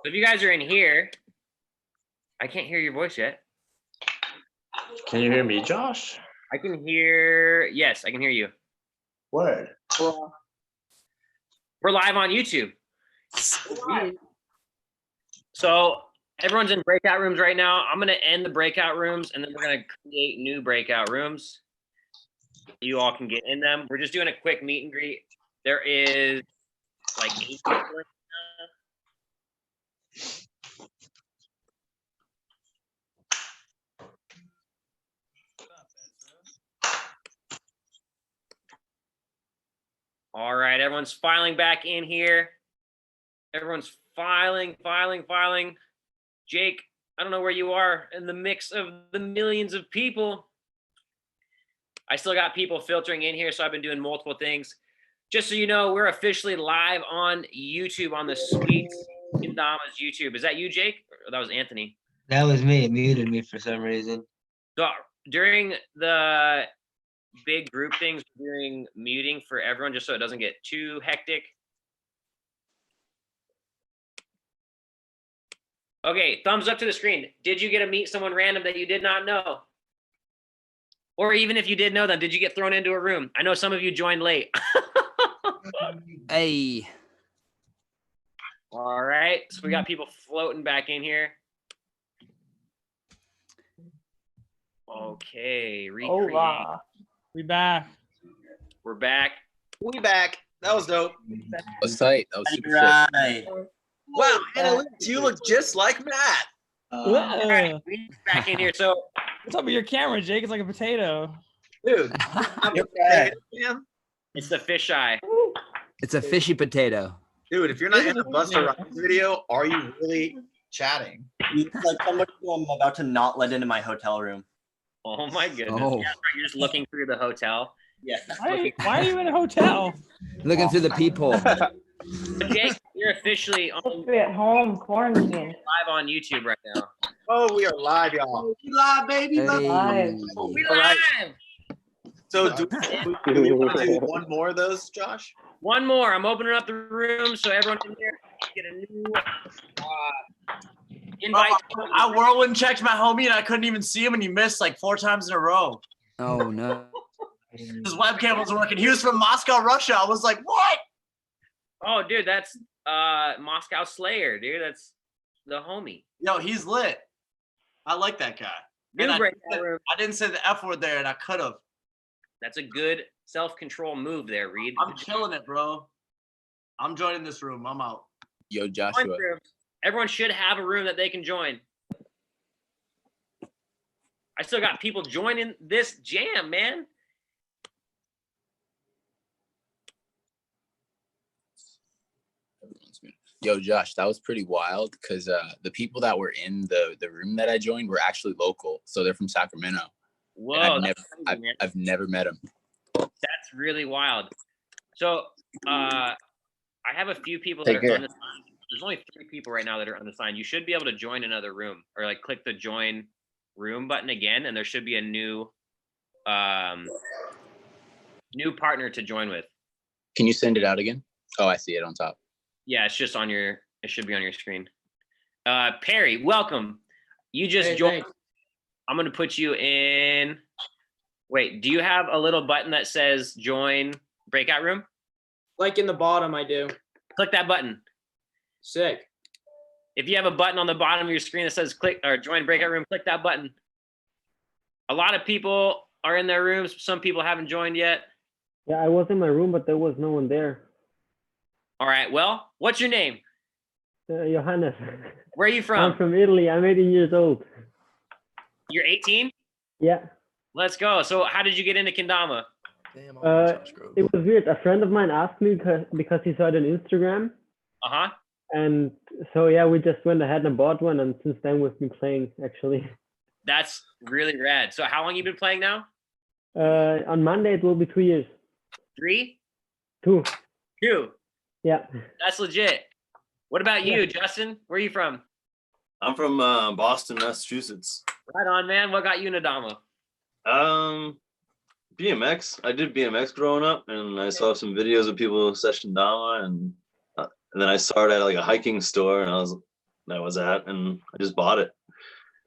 if you guys are in here, I can't hear your voice yet. Can you hear me, Josh? I can hear, yes, I can hear you. Word. We're live on YouTube. So everyone's in breakout rooms right now. I'm gonna end the breakout rooms and then we're gonna create new breakout rooms. You all can get in them. We're just doing a quick meet and greet. There is like 8 people right now. All right, everyone's filing back in here. Everyone's filing. Jake, I don't know where you are in the mix of the millions of people. I still got people filtering in here, so I've been doing multiple things. Just so you know, we're officially live on YouTube on the Sweet Kendamas YouTube. Is that you, Jake? Or that was Anthony? That was me. It muted me for some reason. So during the big group things, we're doing muting for everyone just so it doesn't get too hectic. Okay, thumbs up to the screen. Did you get to meet someone random that you did not know? Or even if you did know them, did you get thrown into a room? I know some of you joined late. Hey. All right, so we got people floating back in here. Okay, recreate. Hola. We back. We're back. We back. That was dope. That was tight. That was super sick. Right. Wow, Annalise, you look just like Matt. All right, we back in here. So What's up with your camera, Jake? It's like a potato. Dude, it's the fisheye. It's a fishy potato. dude, if you're not in the Buster Rhymes video, are you really chatting? It's like somebody who I'm about to not let into my hotel room. Oh my goodness. Oh. Yeah, right, you're just looking through the hotel. Yeah. Why are you in a hotel? Looking through the peephole. So Jake, you're officially Supposed to be at home quarantine. live on YouTube right now. Oh, we are live, y'all. We live, baby. Hey. Live. We All right. live. So do we want to do one more of those, Josh? One more. I'm opening up the room so everyone in here can get a new invite. I whirlwind checked my homie and I couldn't even see him, and he missed like 4 times in a row. Oh no. His webcam wasn't working. He was from Moscow, Russia. I was like, what? Oh, dude, that's Moscow Slayer, dude. That's the homie. Yo, he's lit. I like that guy. New And breakout room. I didn't say the F word there, and I could have. That's a good self-control move there, Reed. I'm killing it, bro. I'm joining this room. I'm out. Yo, Join Joshua. rooms. Everyone should have a room that they can join. I still got people joining this jam, man. Yo, Josh, that was pretty wild because the people that were in the room that I joined were actually local. So they're from Sacramento. Whoa, And that's crazy, man. I've never met them. That's really wild. So I have a few people that are unassigned. There's only 3 people right now that are unassigned. You should be able to join another room or like click the join room button again, and there should be a new new partner to join with. Can you send it out again? Oh, I see it on top. Yeah, it's just on your, it should be on your screen. Perry, welcome. You just joined. Thanks. I'm going to put you in. Wait, do you have a little button that says join breakout room? Like in the bottom, I do. Click that button. Sick. If you have a button on the bottom of your screen that says click or join breakout room, click that button. A lot of people are in their rooms. Some people haven't joined yet. Yeah, I was in my room, but there was no one there. All right. Well, what's your name? Johannes. Where are you from? I'm from Italy. I'm 18 years old. You're 18? Yeah. Let's go. So how did you get into Kendama? It was weird. A friend of mine asked me because he saw it on Instagram. Uh-huh. And so, yeah, we just went ahead and bought one. And since then, we've been playing, actually. That's really rad. So how long you been playing now? On Monday, it will be 2 years. 3? 2. 2. Yeah. That's legit. What about you, Justin? Where are you from? I'm from Boston, Massachusetts. Right on, man. What got you into Dhamma? BMX. I did BMX growing up, and I saw some videos of people session Dama, and then I saw it at like a hiking store, and I was at, and I just bought it.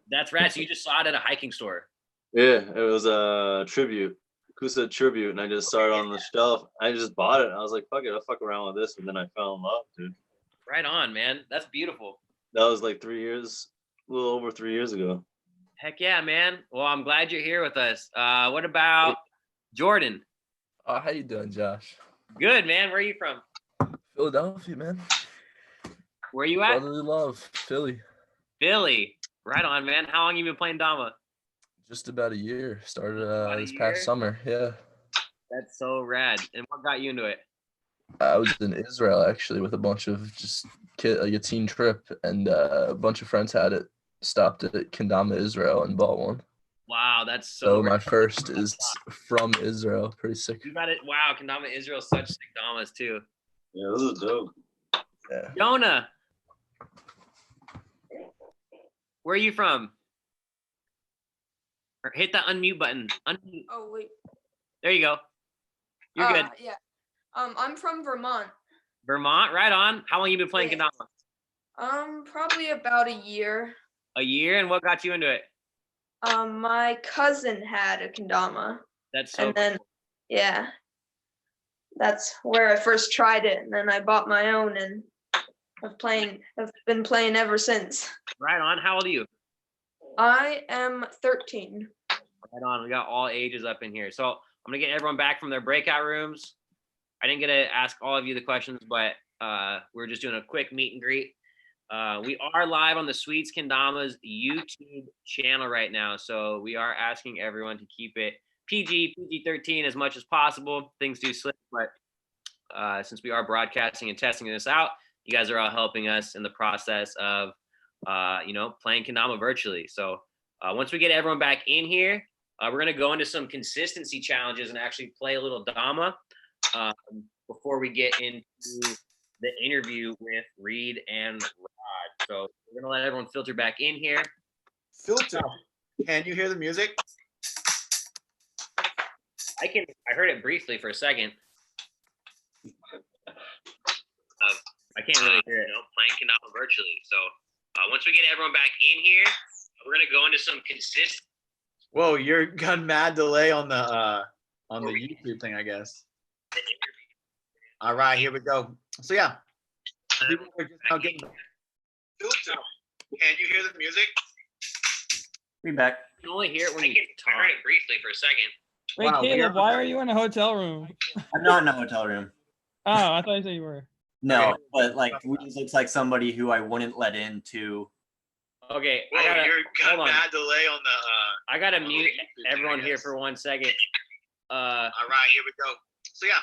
That's rad. So you just saw it at a hiking store. Yeah, it was a tribute, Kusa tribute, and I just saw it on the shelf. I just bought it. I was like, fuck it, I'll fuck around with this, and then I fell in love, dude. Right on, man. That's beautiful. That was like 3 years, a little over 3 years ago. Heck yeah, man. Well, I'm glad you're here with us. What about Jordan? How you doing, Josh? Good, man. Where are you from? Philadelphia, man. Where you at? Brotherly love, Philly. Philly. Right on, man. How long you been playing Dama? Just about a year. Started this year? past summer. Yeah. That's so rad. And what got you into it? I was in Israel actually with a bunch of just like a teen trip, and a bunch of friends had it. Stopped at Kendama, Israel, and bought one. Wow, that's So rad. my first is from Israel. Pretty sick. You got it. Wow, Kendama Israel's such sick Damas too. Yeah, this is dope. Yeah. Jonah, where are you from? Or hit that unmute button. Unmute. Oh wait. There you go. You're good. Yeah. I'm from Vermont. Vermont, right on. How long you been playing Yeah. Kendama? Probably about a year. A year, and what got you into it? My cousin had a kendama, That's so and then cool. yeah, that's where I first tried it, and then I bought my own, and I've been playing ever since. Right on. How old are you? I am 13. Right on. We got all ages up in here. So I'm gonna get everyone back from their breakout rooms. I didn't get to ask all of you the questions, but we're just doing a quick meet and greet. We are live on the Sweets Kendama's YouTube channel right now, so we are asking everyone to keep it PG-13 as much as possible. Things do slip, but since we are broadcasting and testing this out, you guys are all helping us in the process of playing Kendama virtually. So once we get everyone back in here, we're gonna go into some consistency challenges and actually play a little Dama before we get into the interview with Reed and Rod. So we're gonna let everyone filter back in here. Filter. Can you hear the music? I heard it briefly for a second. I can't really hear it. Playing Kendama virtually. So once we get everyone back in here, we're gonna go into some consistent. Whoa, you're got mad delay on the YouTube thing, I guess. All right, here we go. So yeah, people are just now getting filter. Can you hear the music? We back. You can only hear it when you talk. I heard it briefly for a second. Wait, Wow, Caleb, why are you in a hotel room? I'm not in a hotel room. Oh, I thought you said you were. No, Okay. but like Wiens looks like somebody who I wouldn't let into. Okay, Whoa, I gotta you're got hold on. mad delay on the I gotta the mute YouTube thing, everyone I here guess. for 1 second. All right, here we go. So yeah.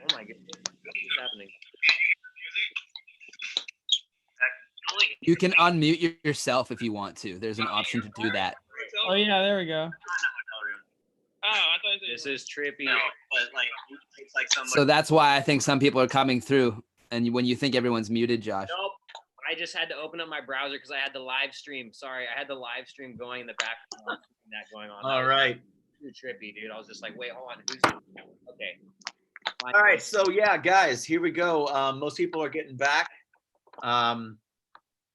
Oh my goodness, what's happening? You can unmute yourself if you want to. There's an option to do that. Oh yeah, there we go. Oh, I thought this is trippy. No, but like it's like somebody. So that's why I think some people are coming through. And when you think everyone's muted, Josh. Nope. I just had to open up my browser because I had the live stream. Sorry, I had the live stream going in the background. That going on. All right. Too trippy, dude. I was just like, wait, hold on. Who's okay? All right, so yeah, guys, here we go. Most people are getting back.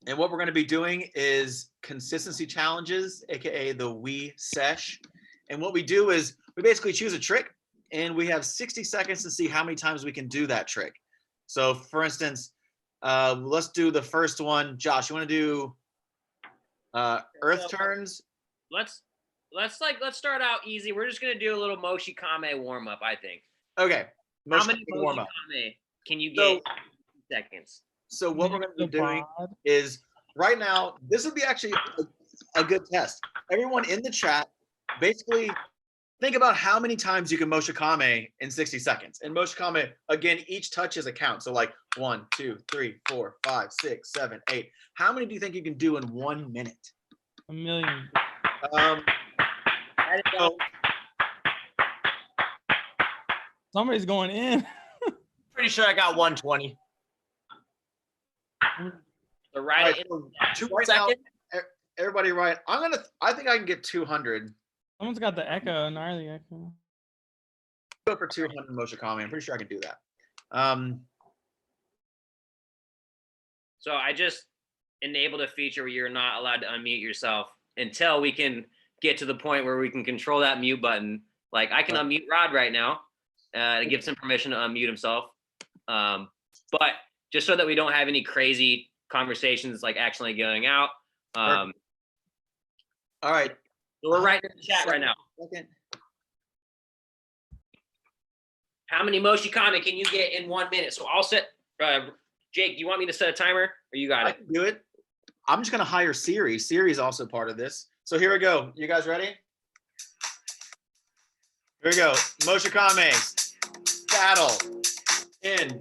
And what we're going to be doing is consistency challenges, aka the sesh. And what we do is we basically choose a trick, and we have 60 seconds to see how many times we can do that trick. So, for instance, let's do the first one. Josh, you want to do earth turns? Let's start out easy. We're just gonna do a little Moshi Kame warm up. I think. Okay. How many warm Moshi up. Kame can you So- get? In seconds. So what we're going to be doing is right now, this would be actually a good test. Everyone in the chat, basically think about how many times you can Moshikame in 60 seconds. And Moshikame, again, each touch is a count. So like 1, 2, 3, 4, 5, 6, 7, 8. How many do you think you can do in 1 minute? A million. So, Somebody's going in. Pretty sure I got 120. The all right. right, so right now, everybody right. I think I can get 200. Someone's got the echo, gnarly echo. Go for 200 Moshe Kame. I'm pretty sure I can do that. So I just enabled a feature where you're not allowed to unmute yourself until we can get to the point where we can control that mute button. Like I can unmute Rod right now to give some permission to unmute himself. But just so that we don't have any crazy conversations like accidentally going out. All right. So we're writing in the chat right now. Second. How many Moshi Kame can you get in 1 minute? So I'll set, Jake, do you want me to set a timer or you got I it? can do it. I'm just going to hire Siri. Siri's also part of this. So here we go. You guys ready? Here we go. Moshe Kame. Battle. In.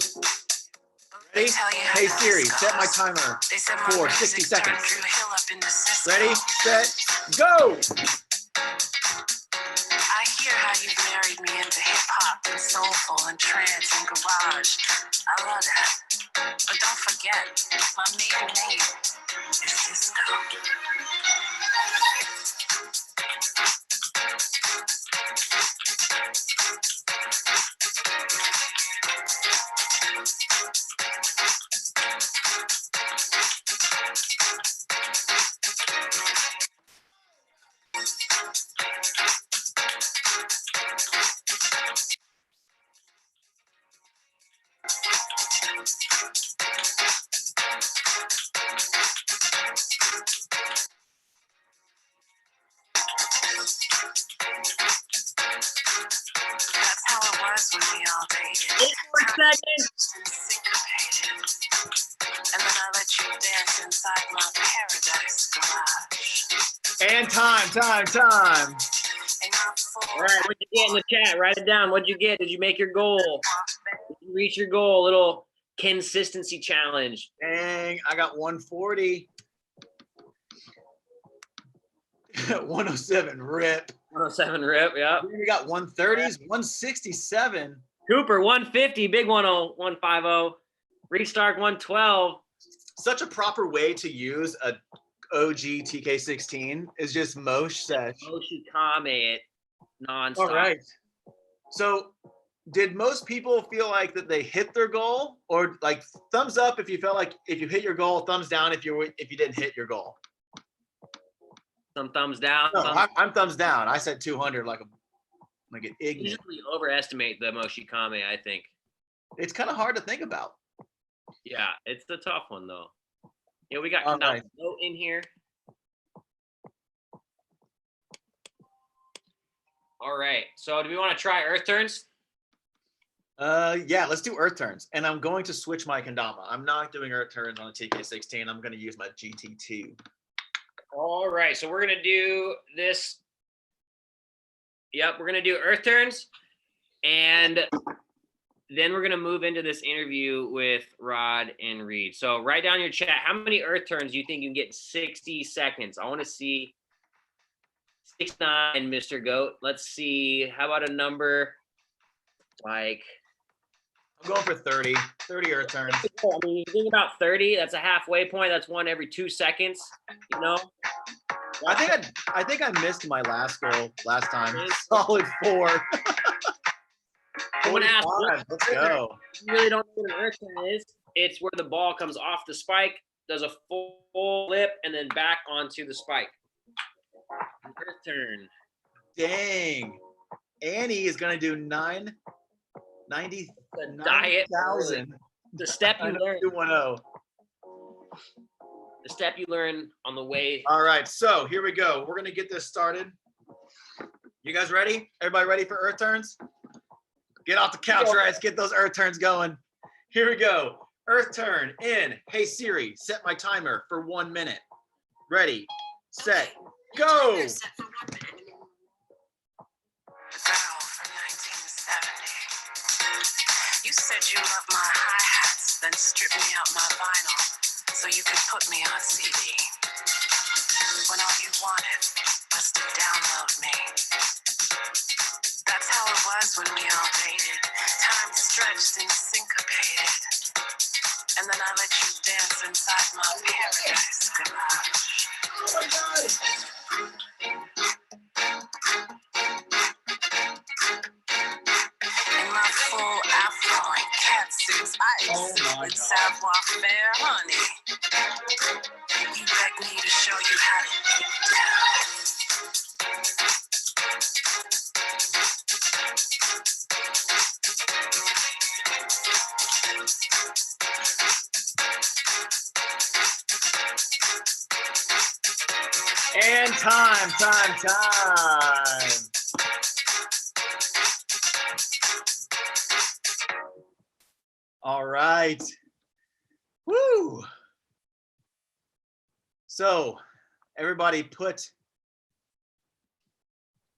Ready? Hey Siri, set my timer for 60 seconds. Ready, set, go! I hear how you've married me into hip-hop and soulful and trance and garage. I love that. But don't forget, my maiden name is Disco. That's how it was when we all dated. 8 more seconds. Syncopated. And then I let you dance inside my paradise garage. And time. All right, what'd you get in the chat? Write it down. What'd you get? Did you make your goal? Did you reach your goal? A little consistency challenge. Dang, I got 140. 107, rip. 107 rip, yeah. We got 130s, 167. Cooper, 150, big 150. Reed Stark, 112. Such a proper way to use a OG TK16 is just Mosh Sesh. Moshi Kame it nonstop. All right. So did most people feel like that they hit their goal, or like thumbs up if you felt like if you hit your goal, thumbs down if you didn't hit your goal? Some thumbs down. No, I'm thumbs down. I said 200 like an ignorant. Usually overestimate the Moshi Kame, I think. It's kind of hard to think about. Yeah, it's the tough one though. Yeah, we got All Kendama right. in here. All right. So do we want to try Earth turns? Yeah, let's do Earth turns. And I'm going to switch my Kendama. I'm not doing Earth turns on the TK16. I'm going to use my GT2. All right. So we're going to do this. Yep, we're going to do Earth turns. And then we're going to move into this interview with Rod and Reed. So write down your chat. How many Earth turns do you think you can get in 60 seconds? I want to see 6'9", Mr. Goat. Let's see. How about a number like... I'm going for 30 Earth turns. I mean, you think about 30, that's a halfway point. That's one every 2 seconds, you know? I think I missed my last goal last time. Solid 4. I'm gonna ask, let's go. You really don't know what an earth turn is. It's where the ball comes off the spike, does a full flip, and then back onto the spike. An earth turn. Dang. Annie is gonna do 90,000. The step you learn. 210. The step you learn on the way. All right, so here we go. We're gonna get this started. You guys ready? Everybody ready for Earth turns? Get off the couch, right? Let's get those Earth turns going. Here we go. Earth turn in. Hey Siri, set my timer for 1 minute. Ready, set, go. Girl from 1970. You said you loved my hi-hats, then stripped me out my vinyl so you could put me on CD. When all you wanted was to download me. That's how it was when we all dated. Time stretched and syncopated. And then I let you dance inside my paradise garage. Oh my God. Afro and cat suits, ice with savoir faire, honey. You begged me to show you how to get down. And time. All right. Woo. So, everybody put.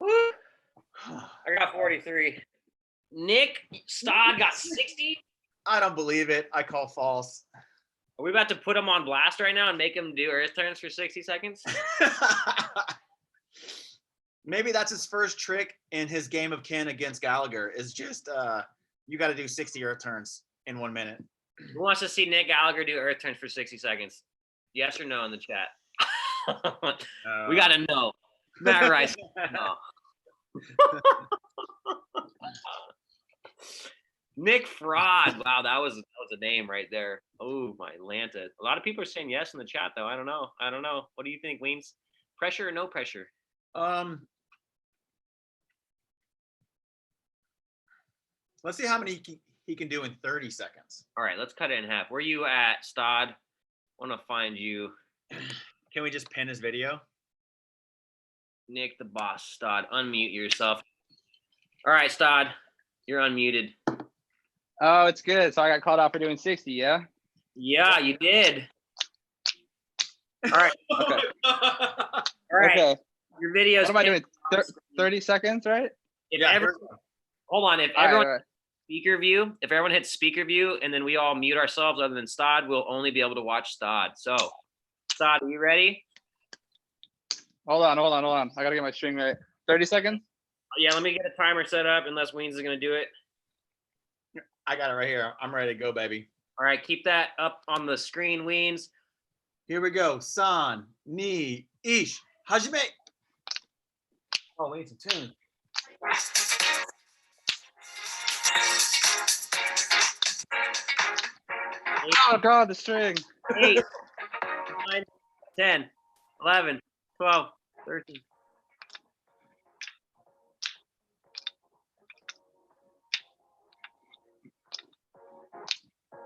I got 43. Nick Stodd got 60. I don't believe it. I call false. Are we about to put him on blast right now and make him do earth turns for 60 seconds? Maybe that's his first trick in his game of kin against Gallagher is just you got to do 60 earth turns in 1 minute. Who wants to see Nick Gallagher do earth turns for 60 seconds? Yes or no in the chat? We got to know. Matt Rice. No. Nick Fraud. Wow, that was a name right there. Oh, my Atlanta. A lot of people are saying yes in the chat, though. I don't know. What do you think, Wiens? Pressure or no pressure? Let's see how many he can do in 30 seconds. All right, let's cut it in half. Where you at, Stodd? I want to find you. Can we just pin his video? Nick the Boss, Stodd. Unmute yourself. All right, Stodd. You're unmuted. Oh, it's good. So I got called out for doing 60, yeah? Yeah, you did. All right. Okay. All right. Okay. Your video. What am I doing? 30 seconds, right? Hold on. If All right, everyone all right. speaker view, if everyone hits speaker view and then we all mute ourselves other than Stodd, we'll only be able to watch Stodd. So, Stodd, are you ready? Hold on. I gotta get my string right. 30 seconds? Yeah, let me get a timer set up unless Wiens is going to do it. I got it right here. I'm ready to go, baby. All right, keep that up on the screen, Wiens. Here we go. San, ni, ish, hajime. Oh, we need some tunes. Oh God, the string. 8, 9, 10, 11, 12, 13.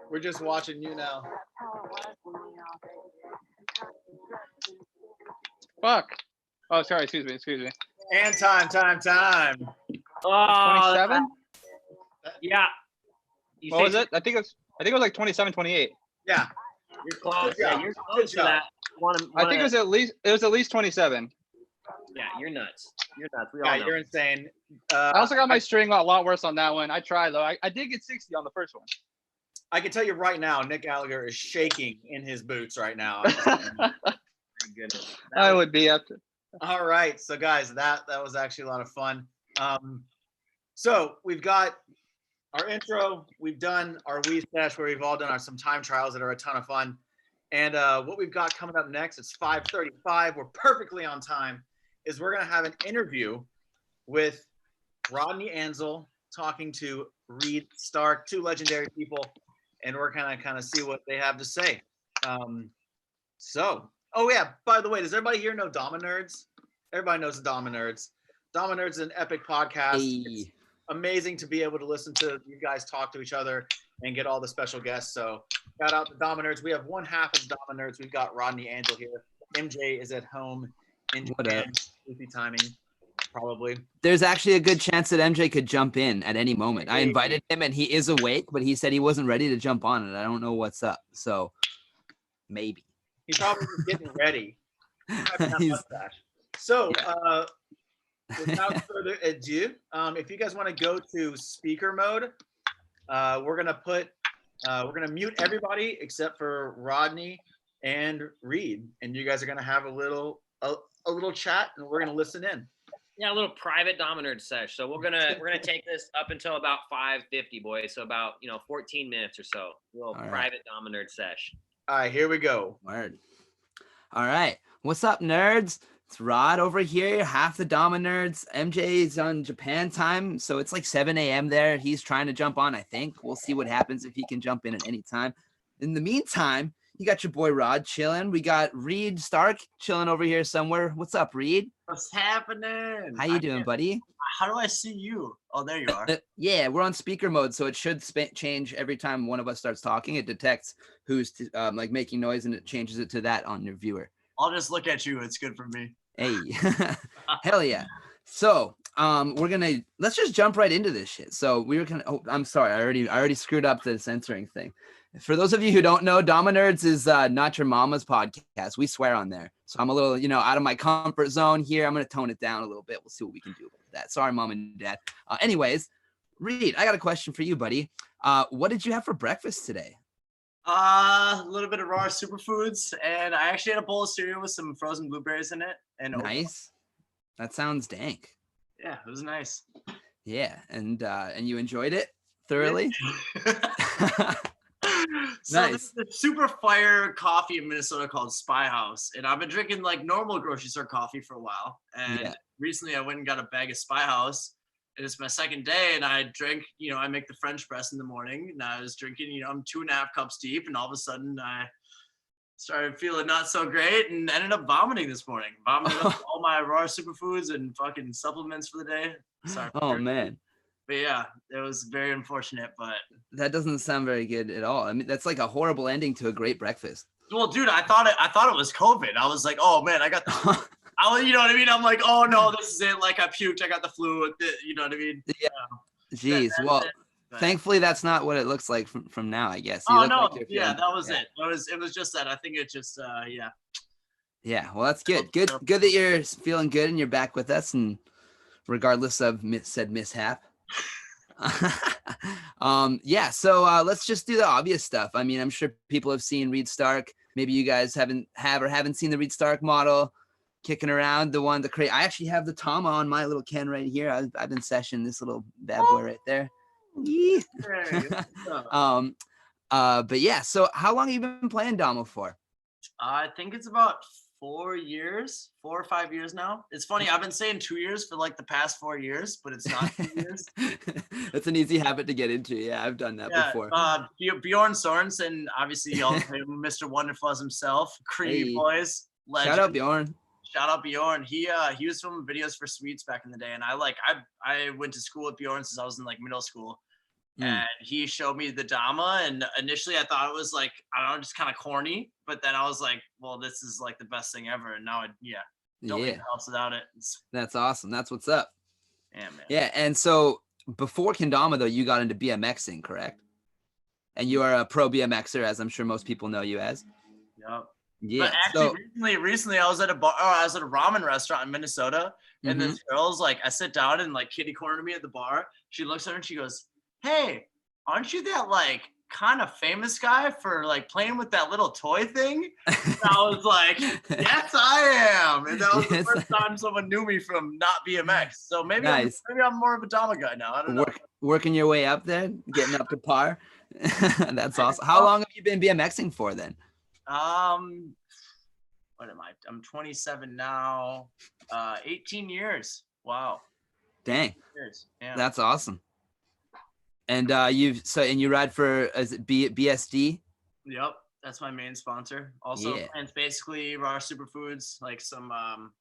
We're just watching you now. Fuck. Oh, sorry. Excuse me. And time. Oh, 27? Yeah. What was it? I think it was like 27, 28. Yeah. You're close. Good job. Yeah, you're close to that. I think it was at least 27. Yeah, you're nuts. We all Yeah, know. you're insane. I also got my string a lot worse on that one. I tried though. I did get 60 on the first one. I can tell you right now, Nick Gallagher is shaking in his boots right now. Goodness. I would be up to. All right, so guys, that was actually a lot of fun. So we've got our intro. We've done our Wiens sesh where we've all done some time trials that are a ton of fun. And what we've got coming up next, it's 5:35. We're perfectly on time. Is we're gonna have an interview with Rodney Ansel talking to Reed Stark, two legendary people, and we're gonna kind of see what they have to say. Oh yeah, by the way, does everybody here know Dama Nerds? Everybody knows the Dama Nerds. Dama Nerds is an epic podcast. It's amazing to be able to listen to you guys talk to each other and get all the special guests. So shout out to Dama Nerds. We have one half of Dama Nerds. We've got Rodney Angel here. MJ is at home in Japan, sleepy timing, probably. There's actually a good chance that MJ could jump in at any moment. I invited him and he is awake, but he said he wasn't ready to jump on it. I don't know what's up. So maybe. He's probably just getting ready. So without further ado, if you guys want to go to speaker mode, we're gonna mute everybody except for Rodney and Reed, and you guys are gonna have a little chat, and we're gonna listen in. Yeah, a little private Dhamma Nerds sesh. So we're gonna take this up until about 5:50, boys. So about 14 minutes or so. A little private Dhamma Nerd sesh. All right, here we go. Word. All right. What's up, nerds? It's Rod over here, half the Dama Nerds. MJ is on Japan time, so it's like 7 a.m. there. He's trying to jump on, I think. We'll see what happens if he can jump in at any time. In the meantime, you got your boy Rod chilling. We got Reed Stark chilling over here somewhere. What's up, Reed? What's happening? How you doing, buddy? How do I see you? Oh, there you are. Yeah, we're on speaker mode, so it should change every time one of us starts talking. It detects who's like making noise, and it changes it to that on your viewer. I'll just look at you. It's good for me. Hey, hell yeah. So let's just jump right into this shit. So we were I'm sorry, I already screwed up the censoring thing. For those of you who don't know, Dhamma Nerds is not your mama's podcast. We swear on there. So I'm a little, out of my comfort zone here. I'm going to tone it down a little bit. We'll see what we can do about that. Sorry, mom and dad. Anyways, Reed, I got a question for you, buddy. What did you have for breakfast today? A little bit of raw superfoods, and I actually had a bowl of cereal with some frozen blueberries in it. And nice. That sounds dank. Yeah, it was nice. Yeah, and you enjoyed it thoroughly. So Nice. there's a super fire coffee in Minnesota called Spy House, and I've been drinking like normal grocery store coffee for a while. And recently, I went and got a bag of Spy House. And it's my second day, and I drank. I make the French press in the morning, and I was drinking. I'm 2.5 cups deep, and all of a sudden, I started feeling not so great, and ended up vomiting this morning. Vomited up all my raw superfoods and fucking supplements for the day. Sorry. Oh man. But yeah, it was very unfortunate, but that doesn't sound very good at all. I mean, that's like a horrible ending to a great breakfast. Well, dude, I thought it was COVID. I was like, oh man, I got the you know what I mean? I'm like, oh no, this is it. Like I puked, I got the flu. You know what I mean? Yeah. Jeez. Well, thankfully that's not what it looks like from now, I guess. Oh no, yeah, that was it. It was just that. I think it just yeah. Yeah, well that's good. Good that you're feeling good and you're back with us, and regardless of said mishap. So let's just do the obvious stuff. I mean, I'm sure people have seen Reed Stark. Maybe you guys haven't seen the Reed Stark model kicking around, the one, I actually have the Dhamma on my little Ken right here. I've been sessioning this little bad boy right there. But yeah, so how long have you been playing Dhamma for? I think it's about 4 or 5 years now. It's funny, I've been saying 2 years for like the past 4 years, but it's not 2 years. That's an easy habit to get into. Yeah, I've done that before. Bjorn Sorensen, obviously y'all know him, Mr. Wonderful as himself, Creamy Boys, legend. Shout out Bjorn. Shout out Bjorn. He was filming videos for Sweets back in the day, and I went to school with Bjorn since I was in like middle school. And he showed me the Dhamma, and initially I thought it was like, I don't know, just kind of corny, but then I was like, well, this is like the best thing ever. And now don't leave the house without it. That's awesome. That's what's up. Yeah, man. Yeah, and so before Kendama though, you got into BMXing, correct? And you are a pro BMXer, as I'm sure most people know you as. Yep. Yeah. But actually, recently I was at a bar. I was at a ramen restaurant in Minnesota, and this girl's like, I sit down and like kitty cornered me at the bar. She looks at her and she goes, "Hey, aren't you that like kind of famous guy for like playing with that little toy thing?" And I was like, "Yes, I am." And that was the first time someone knew me from not BMX. So maybe I'm more of a Dhamma guy now. I don't know. Working your way up there, getting up to par. That's awesome. How long have you been BMXing for then? What am I? I'm 27 now. 18 years. Wow. Dang. Years. Yeah. That's awesome. And you ride for, is it BSD? Yep, that's my main sponsor. Also, and basically raw superfoods, like some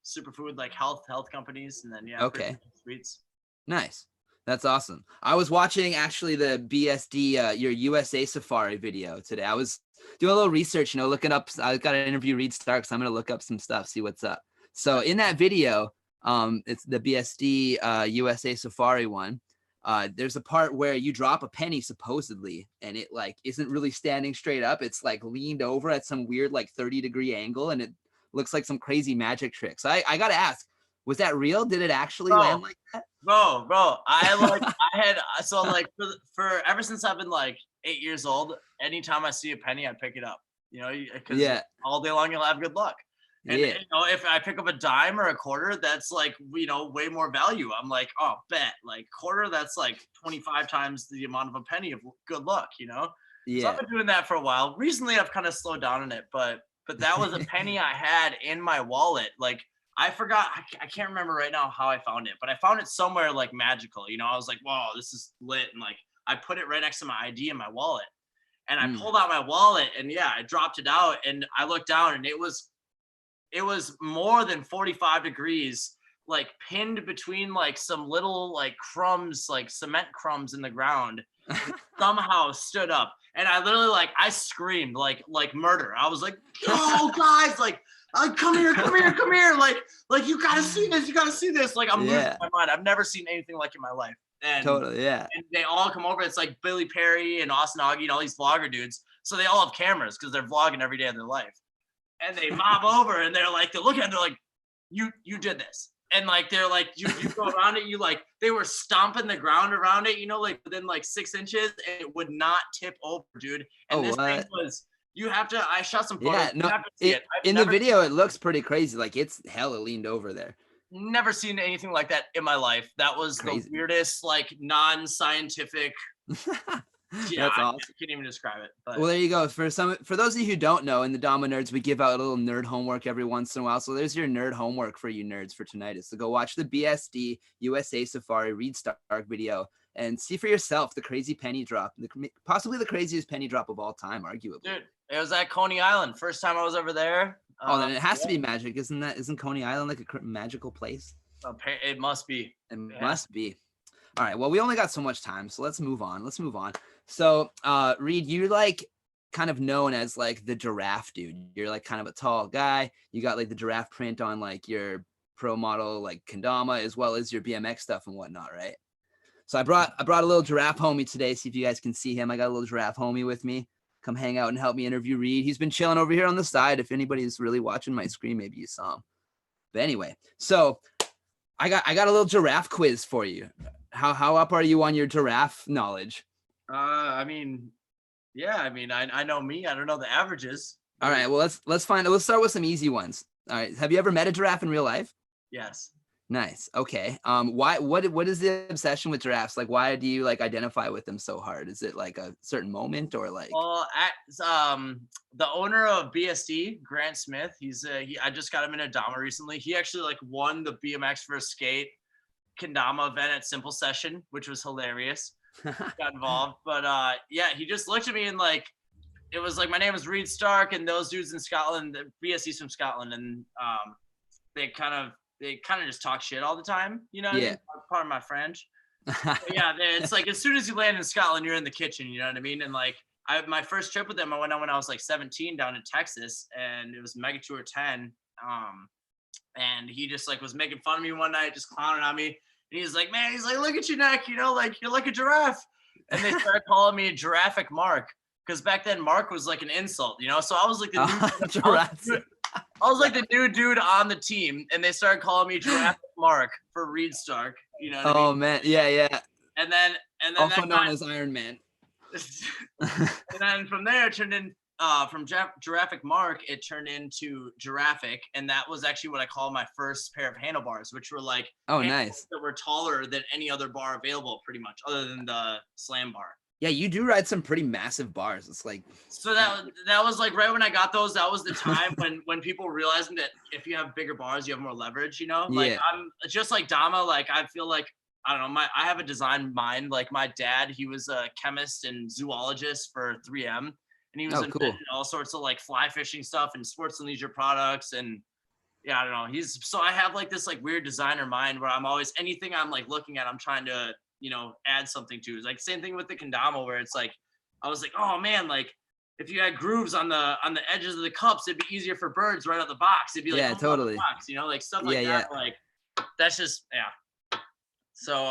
superfood like health companies, and then okay, sweets. Nice. That's awesome. I was watching actually the BSD your USA Safari video today. I was doing a little research, looking up. I got to interview Reed Stark, so I'm gonna look up some stuff, see what's up. So in that video, it's the BSD USA Safari one. There's a part where you drop a penny supposedly, and it like isn't really standing straight up. It's like leaned over at some weird like 30-degree angle, and it looks like some crazy magic trick. So I gotta ask, was that real? Did it actually land like that? Bro, for ever since I've been like 8 years old, anytime I see a penny, I pick it up. Because all day long you'll have good luck. And if I pick up a dime or a quarter, that's like, way more value. I'm like, oh, bet, like quarter, that's like 25 times the amount of a penny of good luck, So I've been doing that for a while. Recently, I've kind of slowed down on it, but that was a penny I had in my wallet, like I forgot. I can't remember right now how I found it, but I found it somewhere like magical. You know, I was like, whoa, this is lit. And like, I put it right next to my ID in my wallet. And I pulled out my wallet and yeah, I dropped it out and I looked down and it was more than 45 degrees, like pinned between like some little like crumbs, like cement crumbs in the ground. Somehow stood up. And I literally like, I screamed like murder. I was like, oh guys, like come here. Like you gotta see this. You gotta see this. Like I'm losing my mind. I've never seen anything like it in my life. And, Totally, yeah. And they all come over. It's like Billy Perry and Austin Augie and all these vlogger dudes. So they all have cameras because they're vlogging every day of their life. And they mob over and they're looking at it, they're like, you did this. And like, they're like, you go around it, you like, they were stomping the ground around it, you know, like within like 6 inches and it would not tip over, dude. And this thing was, I shot some photos. Yeah, no, you have to see it. in the video, it looks pretty crazy. Like it's hella leaned over there. Never seen anything like that in my life. That was the weirdest, like non-scientific. Yeah, That's awesome. I can't even describe it. But. Well, there you go. For those of you who don't know, in the Dhamma Nerds, we give out a little nerd homework every once in a while. So there's your nerd homework for you nerds for tonight is to go watch the BSD USA Safari Reed Stark video and see for yourself the crazy penny drop, possibly the craziest penny drop of all time, arguably. Dude, it was at Coney Island. First time I was over there. Then it has to be magic, isn't Coney Island like a magical place? It must be. It must be. All right. Well, we only got so much time, so let's move on. So, Reed, you're like kind of known as like the giraffe dude. You're like kind of a tall guy. You got like the giraffe print on like your pro model, like Kendama, as well as your BMX stuff and whatnot, right? So I brought a little giraffe homie today. See if you guys can see him. I got a little giraffe homie with me. Come hang out and help me interview Reed. He's been chilling over here on the side. If anybody's really watching my screen, maybe you saw him. But anyway, so I got a little giraffe quiz for you. How up are you on your giraffe knowledge? I know me. I don't know the averages. All right. Well, let's start with some easy ones. All right. Have you ever met a giraffe in real life? Yes. Nice. Okay. What is the obsession with giraffes? Like, why do you like identify with them so hard? Is it like a certain moment or like? Well, the owner of BSD, Grant Smith, I just got him in a Dama recently. He actually like won the BMX versus skate Kendama event at Simple Session, which was hilarious. Got involved, but yeah, he just looked at me and like, it was like, my name is Reed Stark, and those dudes in Scotland, the BSD's from Scotland, and they kind of just talk shit all the time, you know? Yeah. Part of my French. Yeah, it's like as soon as you land in Scotland, you're in the kitchen, you know what I mean? And like, my first trip with them, I went on when I was like 17 down in Texas, and it was Mega Tour 10. And he just like was making fun of me one night, just clowning on me. And he's like, man, look at your neck, you know, like you're like a giraffe. And they started calling me Giraffic Mark, because back then Mark was like an insult, you know? So I was like the new I was like the new dude on the team, and they started calling me Giraffic Mark for Reed Stark, you know what I mean? Man, yeah. And then also known as Iron Man. And then from there it turned in from Giraffic Mark, it turned into Giraffic, and that was actually what I called my first pair of handlebars, which were like nice, that were taller than any other bar available, pretty much, other than the slam bar. Yeah, you do ride some pretty massive bars. It's like, so that was like right when I got those. That was the time when people realizing that if you have bigger bars, you have more leverage. You know, like I'm just like Dama. Like I feel like I don't know. I have a design mind. Like my dad, he was a chemist and zoologist for 3M, and he was inventing all sorts of like fly fishing stuff and sports and leisure products. And yeah, I don't know. So I have like this like weird designer mind where I'm always anything I'm like looking at, I'm trying to, you know, add something to. It's like same thing with the Kendama, where it's like I was like, oh man, like if you had grooves on the edges of the cups, it'd be easier for birds right out the box. It'd be like totally box, you know, like stuff like that. Like that's just So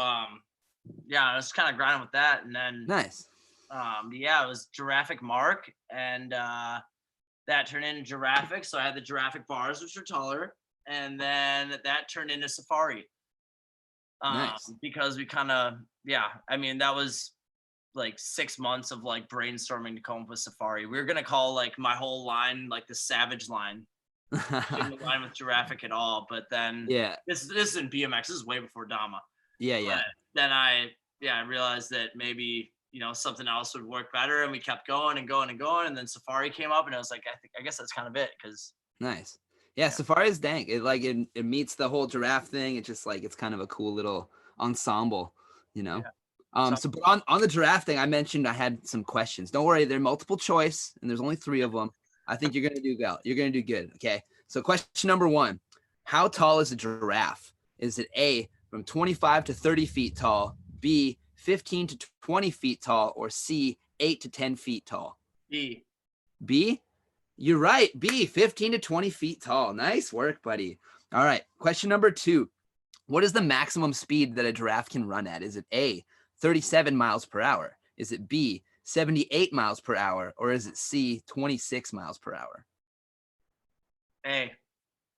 yeah, I was kind of grinding with that, and then nice. Yeah, it was Giraffic Mark, and that turned into Giraffic. So I had the Giraffic bars, which are taller, and then that turned into Safari. Nice. Because we kind of, I mean, that was like 6 months of like brainstorming to come up with Safari. We were gonna call like my whole line like the Savage line. Didn't align with Giraffic at all, but then this isn't BMX. This is way before Dama. Yeah. Then I realized that maybe, you know, something else would work better, and we kept going and going and going, and then Safari came up, and I was like, I guess that's kind of it. Because nice. Yeah, safari is dank. It meets the whole giraffe thing. It's just like it's kind of a cool little ensemble, you know. So but on the giraffe thing, I mentioned I had some questions. Don't worry, they're multiple choice, and there's only 3 of them. I think you're gonna do well. You're gonna do good. Okay. So question number 1: how tall is a giraffe? Is it A, from 25 to 30 feet tall, B, 15 to 20 feet tall, or C, 8 to 10 feet tall? B. B? You're right. B, 15 to 20 feet tall. Nice work, buddy. All right. Question number 2. What is the maximum speed that a giraffe can run at? Is it A, 37 miles per hour? Is it B, 78 miles per hour? Or is it C, 26 miles per hour? A.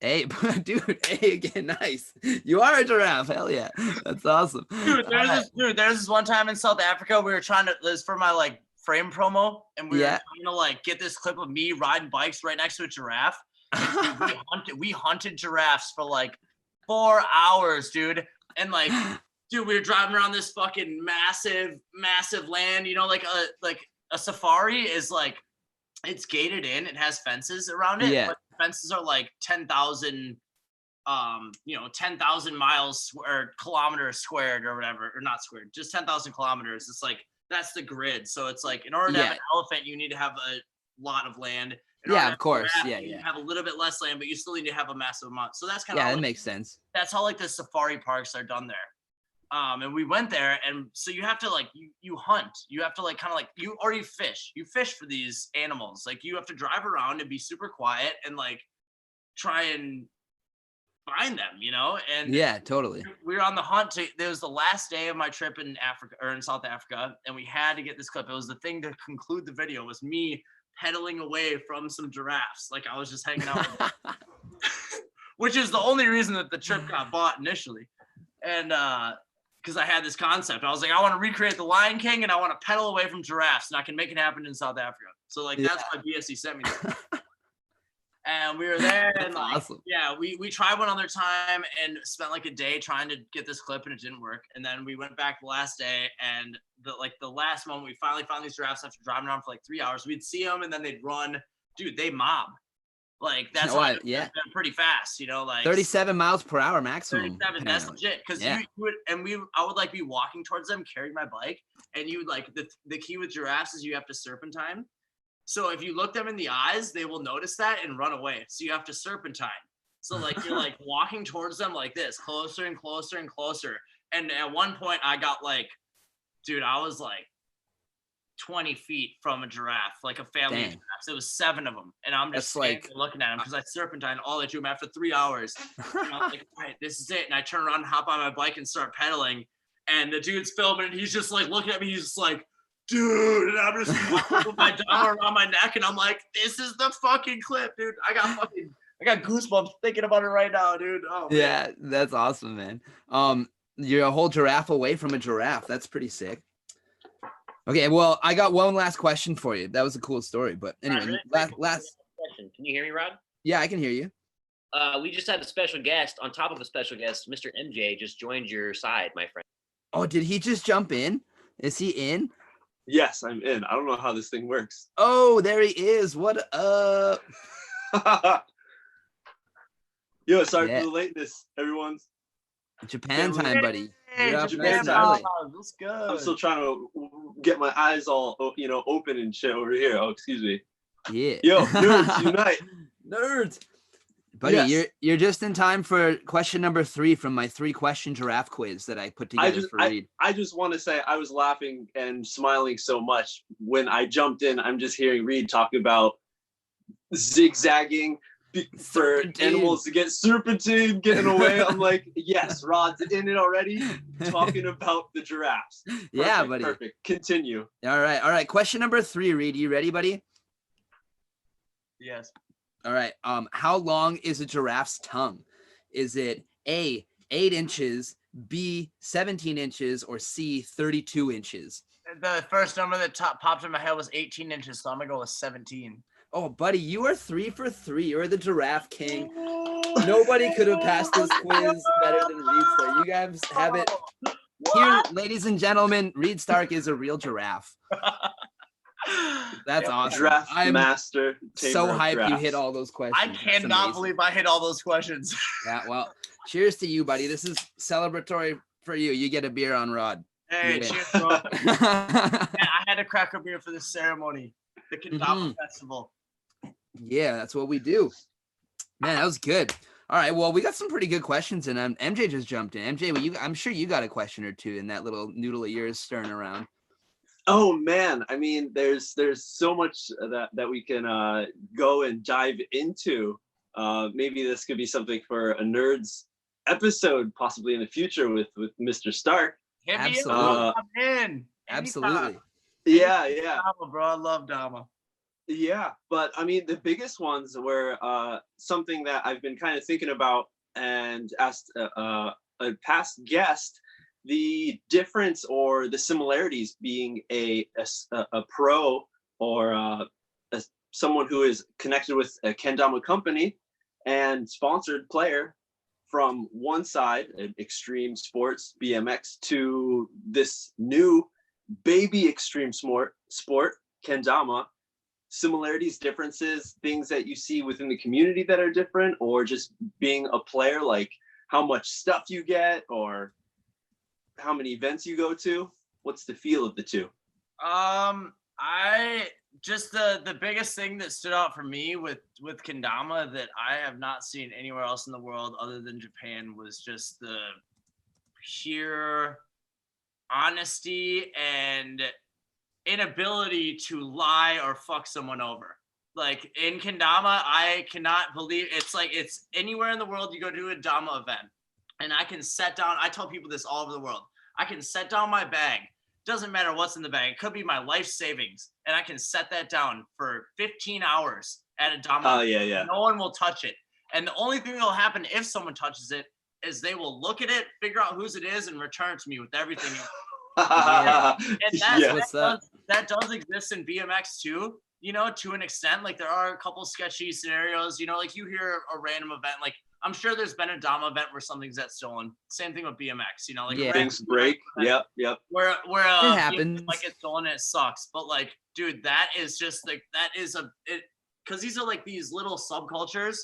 A, dude, A again. Nice. You are a giraffe. Hell yeah. That's awesome. Dude, there's this one time in South Africa, we were trying to, this for my like frame promo, and we were trying to like get this clip of me riding bikes right next to a giraffe. And we hunted giraffes for like 4 hours, dude. And like, dude, we were driving around this fucking massive land, you know, like a safari is like, it's gated in, it has fences around it. Yeah. But the fences are like 10,000 10,000 miles or kilometers squared or whatever, or not squared, just 10,000 kilometers. It's like, that's the grid. So it's like, in order to have an elephant, you need to have a lot of land. Yeah, of course. You need to have a little bit less land, but you still need to have a massive amount. So that's kind of that makes sense. That's how like the safari parks are done there. And we went there, and so you have to like you hunt. You have to like kind of like you fish. You fish for these animals. Like you have to drive around and be super quiet and like try and find them, you know? And yeah, totally. We were on the hunt. It was the last day of my trip in Africa or in South Africa, and we had to get this clip. It was the thing to conclude the video. Was me pedaling away from some giraffes. Like I was just hanging out with them. Which is the only reason that the trip got bought initially. And because I had this concept. I was like, I want to recreate the Lion King and I want to pedal away from giraffes, and I can make it happen in South Africa. So like that's why BSC sent me there. And we were there, and like, awesome. Yeah, we tried one other time and spent like a day trying to get this clip, and it didn't work. And then we went back the last day, and the last moment we finally found these giraffes after driving around for like 3 hours. We'd see them and then they'd run. Dude, they mob. Like that's they're pretty fast, you know, like 37 miles per hour maximum. 37, that's legit. Because I would like be walking towards them, carrying my bike, and you would like the key with giraffes is you have to serpentine. So if you look them in the eyes, they will notice that and run away. So you have to serpentine. So like you're like walking towards them like this, closer and closer and closer. And at one point I got like, dude, I was like 20 feet from a giraffe, like a family of giraffes. It was 7 of them. And I'm just like looking at them because I serpentine all the way to them after 3 hours. And I was like, all right, this is it. And I turn around, hop on my bike and start pedaling. And the dude's filming and he's just like looking at me. He's just like, dude, and I'm just walking with my Dhamma around my neck, and I'm like, this is the fucking clip, dude. I got goosebumps thinking about it right now, dude. Oh, man. Yeah, that's awesome, man. You're a whole giraffe away from a giraffe. That's pretty sick. Okay, well, I got one last question for you. That was a cool story, but anyway, last question. Can you hear me, Rod? Yeah, I can hear you. We just had a special guest on top of a special guest. Mr. MJ just joined your side, my friend. Oh, did he just jump in? Is he in? Yes, I'm in. I don't know how this thing works. Oh, there he is. What up? Yo, sorry for the lateness, everyone. Japan time, buddy. Hey, Japan time. Let's go. I'm still trying to get my eyes all, open and shit over here. Oh, excuse me. Yeah. Yo, nerds unite. Nerds. Buddy, Yes. you're just in time for question number 3 from my 3-question giraffe quiz that I put together for Reed. I just want to say I was laughing and smiling so much when I jumped in. I'm just hearing Reed talking about zigzagging for animals to get serpentine, getting away. I'm like, yes, Rod's in it already, talking about the giraffes. Yeah, buddy. Perfect. Continue. All right. Question number 3, Reed. You ready, buddy? Yes. All right. How long is a giraffe's tongue? Is it A, 8 inches, B, 17 inches, or C, 32 inches? The first number that popped in my head was 18 inches, so I'm gonna go with 17. Oh, buddy, you are 3 for 3. You're the giraffe king. Nobody could have passed this quiz better than Reed Stark. You guys have it here, ladies and gentlemen. Reed Stark is a real giraffe. That's awesome. Draft I'm master. so tamer of hyped you drafts. hit all those questions. I That's cannot amazing. believe I hit all those questions. Yeah, well, cheers to you, buddy. This is celebratory for you. You get a beer on Rod. Hey, You win. cheers, bro. Yeah, I had to crack a beer for this ceremony, the Kendama Festival. Yeah, that's what we do. Man, that was good. All right, well, we got some pretty good questions, and MJ just jumped in. MJ, I'm sure you got a question or two in that little noodle of yours stirring around. Oh man, I mean, there's so much that we can go and dive into. Maybe this could be something for a Nerds episode, possibly in the future with Mr. Stark. Hit me Absolutely. up, I'm in. Absolutely. Yeah. Dama, bro, I love Dama. Yeah, but I mean, the biggest ones were something that I've been kind of thinking about and asked a past guest, the difference or the similarities being a pro or someone who is connected with a Kendama company and sponsored player from one side, extreme sports, BMX, to this new baby extreme sport, Kendama. Similarities, differences, things that you see within the community that are different, or just being a player, like how much stuff you get or how many events you go to. What's the feel of the two? I just the biggest thing that stood out for me with Kendama that I have not seen anywhere else in the world other than Japan was just the pure honesty and inability to lie or fuck someone over. Like in Kendama, I cannot believe it's anywhere in the world you go to a Dhamma event and I can set down, I tell people this all over the world, I can set down my bag. Doesn't matter what's in the bag. It could be my life savings. And I can set that down for 15 hours at a Dhamma. Oh, yeah. No one will touch it. And the only thing that will happen if someone touches it is they will look at it, figure out whose it is, and return it to me with everything in it. And that does exist in BMX too, you know, to an extent. Like there are a couple sketchy scenarios, you know, like you hear a random event, like I'm sure there's been a Dhamma event where something's get stolen. Same thing with BMX, you know, like Things break. Yep. Where it happens. Like it's stolen and it sucks. But like, dude, that is just like because these are like these little subcultures,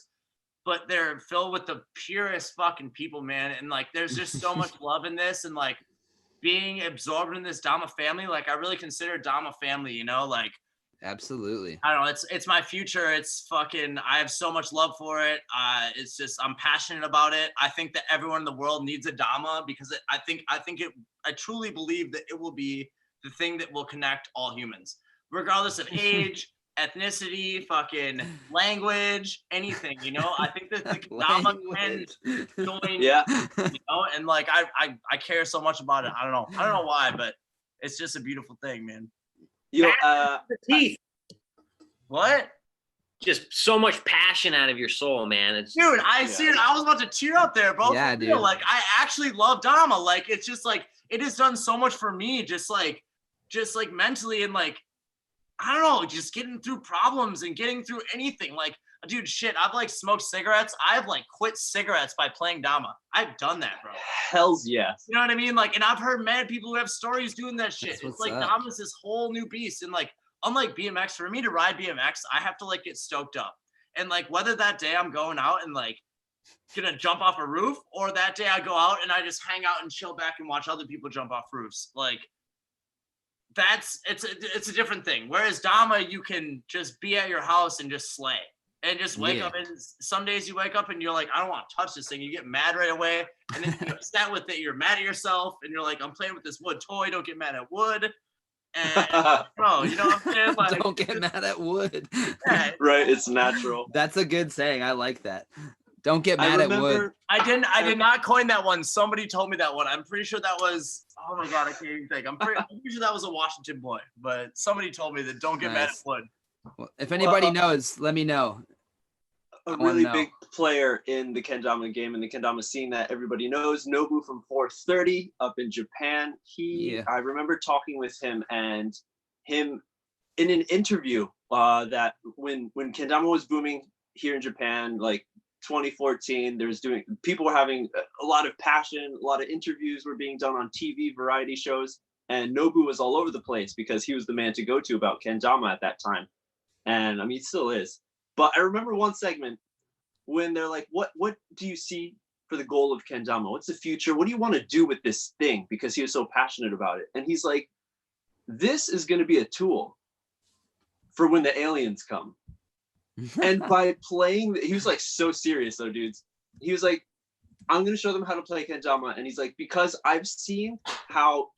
but they're filled with the purest fucking people, man. And like there's just so much love in this, and like being absorbed in this Dhamma family, like I really consider Dhamma family, you know, like absolutely. I don't know, it's my future. It's fucking, I have so much love for it. It's just, I'm passionate about it. I think that everyone in the world needs a Dhamma because I truly believe that it will be the thing that will connect all humans, regardless of age, ethnicity, fucking language, anything, you know. I think that the Dhamma can join, you know, and like I care so much about it. I don't know why, but it's just a beautiful thing, man. The teeth. What? Just so much passion out of your soul, man. It's dude, I was about to tear up there, bro. Yeah, dude. Like I actually love Dhamma. Like it's just like it has done so much for me, just like mentally, and like I don't know, just getting through problems and getting through anything. Like, dude, shit, I've like smoked cigarettes. I've like quit cigarettes by playing Dhamma. I've done that, bro. Hells yes. You know what I mean? Like, and I've heard mad people who have stories doing that shit. It's like up. Dhamma's this whole new beast. And like, unlike BMX, for me to ride BMX, I have to like get stoked up. And like, whether that day I'm going out and like gonna jump off a roof, or that day I go out and I just hang out and chill back and watch other people jump off roofs, like it's a different thing. Whereas Dhamma, you can just be at your house and just slay and just wake up. And some days you wake up and you're like, I don't want to touch this thing. You get mad right away, and then you upset with it. You're mad at yourself, and you're like, I'm playing with this wood toy. Don't get mad at wood. And bro, you know what I'm saying? Like, don't get mad at wood. Yeah. Right, it's natural. That's a good saying. I like that. Don't get mad at wood. I did not coin that one. Somebody told me that one. I'm pretty sure that was, oh my God, I can't even think. I'm pretty sure that was a Washington boy, but somebody told me that don't get mad at wood. Well, if anybody knows, let me know. A really big player in the Kendama game and the Kendama scene that everybody knows, Nobu from 430 up in Japan. I remember talking with him and him in an interview that when Kendama was booming here in Japan, like 2014, people were having a lot of passion, a lot of interviews were being done on TV, variety shows. and Nobu was all over the place because he was the man to go to about Kendama at that time. And I mean, he still is. But I remember one segment when they're like, what do you see for the goal of Kendama? What's the future? What do you want to do with this thing? Because he was so passionate about it. And he's like, this is going to be a tool for when the aliens come. And by playing, he was like so serious though, dudes. He was like, I'm going to show them how to play Kendama. And he's like, because I've seen how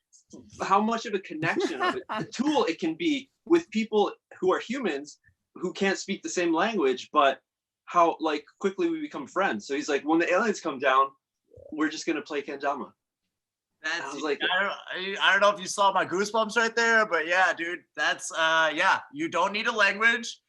much of a connection of a tool it can be with people who are humans who can't speak the same language, but how like quickly we become friends. So he's like, when the aliens come down, we're just going to play Kendama. That's like, I don't know if you saw my goosebumps right there, but yeah, dude, that's yeah, you don't need a language,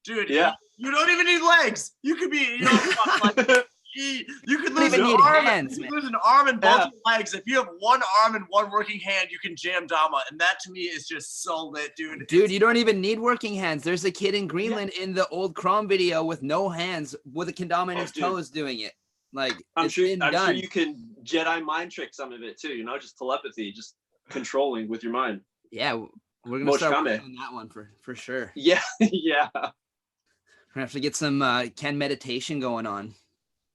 dude. Yeah, you don't even need legs. You could be, you know, like, you could lose an arm. You lose an arm and both your legs. If you have one arm and one working hand, you can jam Dhamma, and that to me is just so lit, dude. Dude, you don't even need working hands. There's a kid in Greenland in the old Chrome video with no hands, with a kendama in his toes doing it. Like, I'm sure you done. can Jedi mind trick some of it too. You know, just telepathy, just controlling with your mind. Yeah, we're gonna start Moshikame. working on that one for sure. Yeah, yeah. We're gonna have to get some Ken meditation going on.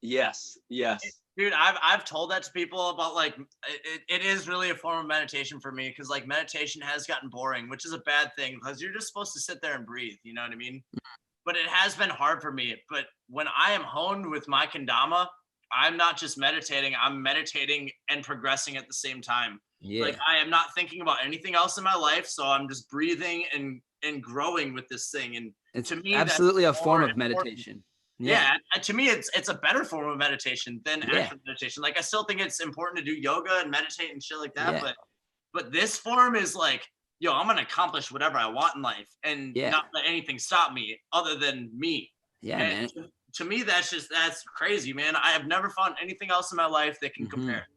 Yes, yes. Dude, I've told that to people about like it is really a form of meditation for me because like meditation has gotten boring, which is a bad thing because you're just supposed to sit there and breathe. You know what I mean? But it has been hard for me. But when I am honed with my kendama, I'm not just meditating, I'm meditating and progressing at the same time. Yeah. Like I am not thinking about anything else in my life. So I'm just breathing and growing with this thing. And it's to me, absolutely a that's form of important. meditation. Yeah. To me, it's a better form of meditation than actual meditation. Like I still think it's important to do yoga and meditate and shit like that. But this form is like, yo, I'm gonna accomplish whatever I want in life and not let anything stop me other than me. Yeah, and man. To me, that's crazy, man. I have never found anything else in my life that can compare.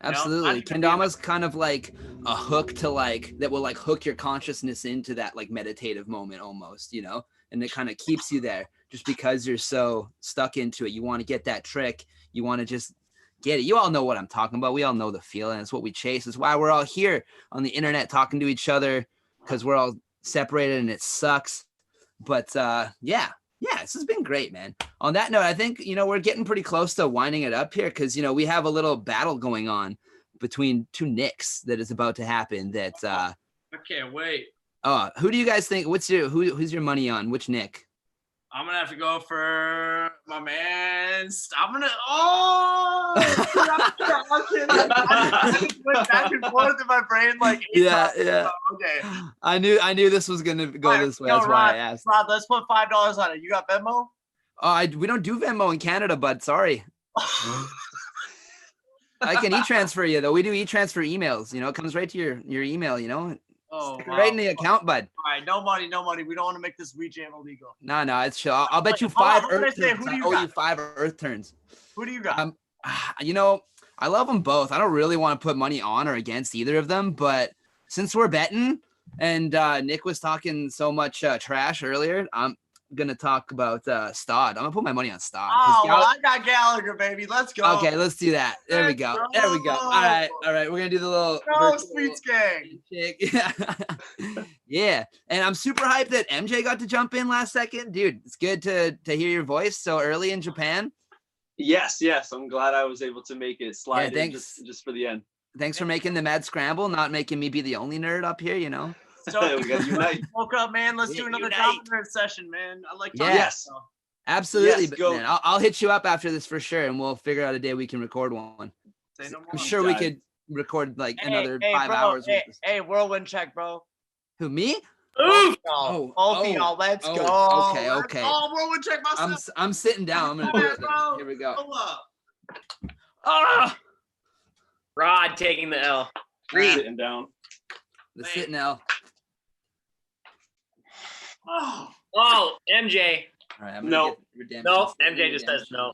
Absolutely. Kendama's kind of like a hook to like that will like hook your consciousness into that like meditative moment almost, you know, and it kind of keeps you there just because you're so stuck into it. You want to get that trick. You want to just get it. You all know what I'm talking about. We all know the feeling. It's what we chase. It's why we're all here on the internet talking to each other because we're all separated and it sucks. But yeah, this has been great, man. On that note, I think, you know, we're getting pretty close to winding it up here because, you know, we have a little battle going on between two Nicks that is about to happen that I can't wait. Who do you guys think? Who's your money on? Which Nick? I'm gonna have to go for my man. I'm gonna. I went back and forth in my brain like. Yeah. Okay. I knew this was gonna go this way. That's why I asked. Rob, let's put $5 on it. You got Venmo? We don't do Venmo in Canada, bud. Sorry. I can e-transfer you though. We do e-transfer emails. You know, it comes right to your email. You know. Stick it right in the account, bud. All right, no money. We don't want to make this weed jam illegal. No, it's chill. I'll bet you 5 Earth turns. Who do you I owe got? you 5 Earth turns. Who do you got? You know, I love them both. I don't really want to put money on or against either of them, but since we're betting and Nick was talking so much trash earlier, I'm gonna talk about Stodd. I'm gonna put my money on Stodd. Well, I got Gallagher, baby. Let's go. Okay, let's do that. There we go. There we go. All right. We're gonna do the little Sweets gang. Yeah, and I'm super hyped that MJ got to jump in last second, dude. It's good to hear your voice so early in Japan. Yes. I'm glad I was able to make it slide in just for the end. Thanks for making the mad scramble, not making me be the only nerd up here. You know. So we gotta unite. Woke up, man. Let's do another Dhamma Nerds session, man. I like talking. Yes. Absolutely. Yes, but go. man, I'll hit you up after this for sure, and we'll figure out a day we can record one. Say no more. I'm sure we could record like another 5 bro, hours. Hey, whirlwind check, bro. Who, me? Both y'all, let's go. Okay. Whirlwind check myself. I'm sitting down. I'm gonna do it. Then. Here we go. Rod taking the L. Sitting down. The sitting L. Oh, MJ. All right, No, MJ just says no.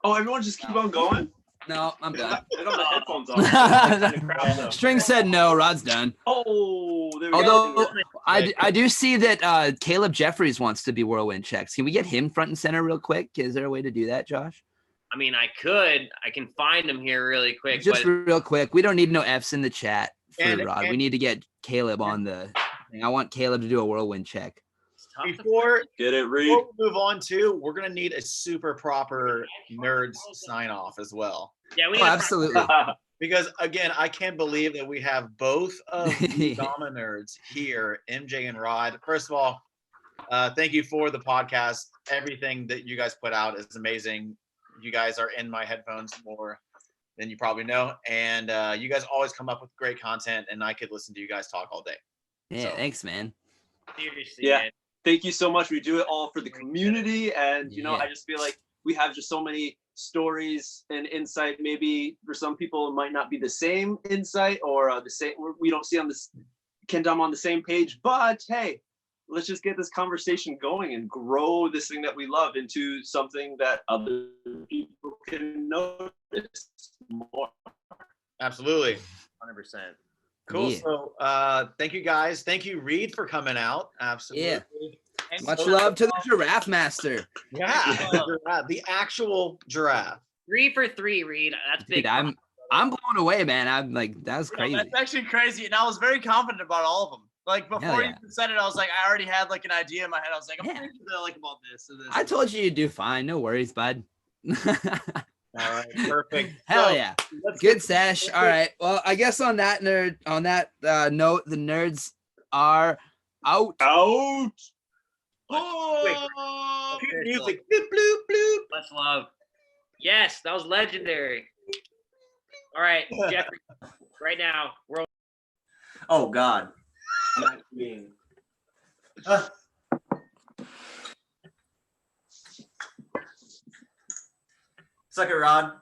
Oh, everyone just keep on going? No, I'm done. I don't have headphones on. String said no. Rod's done. Oh, there we Although go. I do see that Caleb Jeffries wants to be whirlwind checks. Can we get him front and center real quick? Is there a way to do that, Josh? I mean, I can find him here really quick. Just but real quick. We don't need no F's in the chat. fruit rod. We need to get Caleb on the thing. I want Caleb to do a whirlwind check. Before Get it, Reed. before we move on to, we're gonna need a super proper nerds sign off as well. Yeah, we Oh, need a absolutely. Because again, I can't believe that we have both of the Dama Nerds here, MJ and Rod. First of all, thank you for the podcast. Everything that you guys put out is amazing. You guys are in my headphones more than you probably know, and you guys always come up with great content, and I could listen to you guys talk all day. Yeah, thanks, man. Seriously, Yeah. man. Thank you so much. We do it all for the community, and you know, Yeah. I just feel like we have just so many stories and insight. Maybe for some people, it might not be the same insight or the same. We don't see on this Kendama on the same page, but hey, let's just get this conversation going and grow this thing that we love into something that other people can notice more. Absolutely. 100%. Cool. Yeah. So thank you guys. Thank you, Reed, for coming out. Absolutely. Yeah. And Much so- love to the giraffe master. Yeah. The actual giraffe. 3 for 3, Reed. That's big. Dude, I'm blown away, man. I'm like, that was crazy. That's actually crazy, and I was very confident about all of them. Like before you yeah. even said it, I was like, I already had like an idea in my head. I was like, I'm Yeah. pretty sure they like about this or this. I told you you'd do fine. No worries, bud. All right. Perfect. Hell So, yeah. let's Good get- sesh. All right. Well, I guess on that note, the nerds are out. Out. Cue music. Bloop, bloop, bloop. Much love. Yes, that was legendary. All right, Jeffrey. Right now, we're Oh God. Suck it, Rod.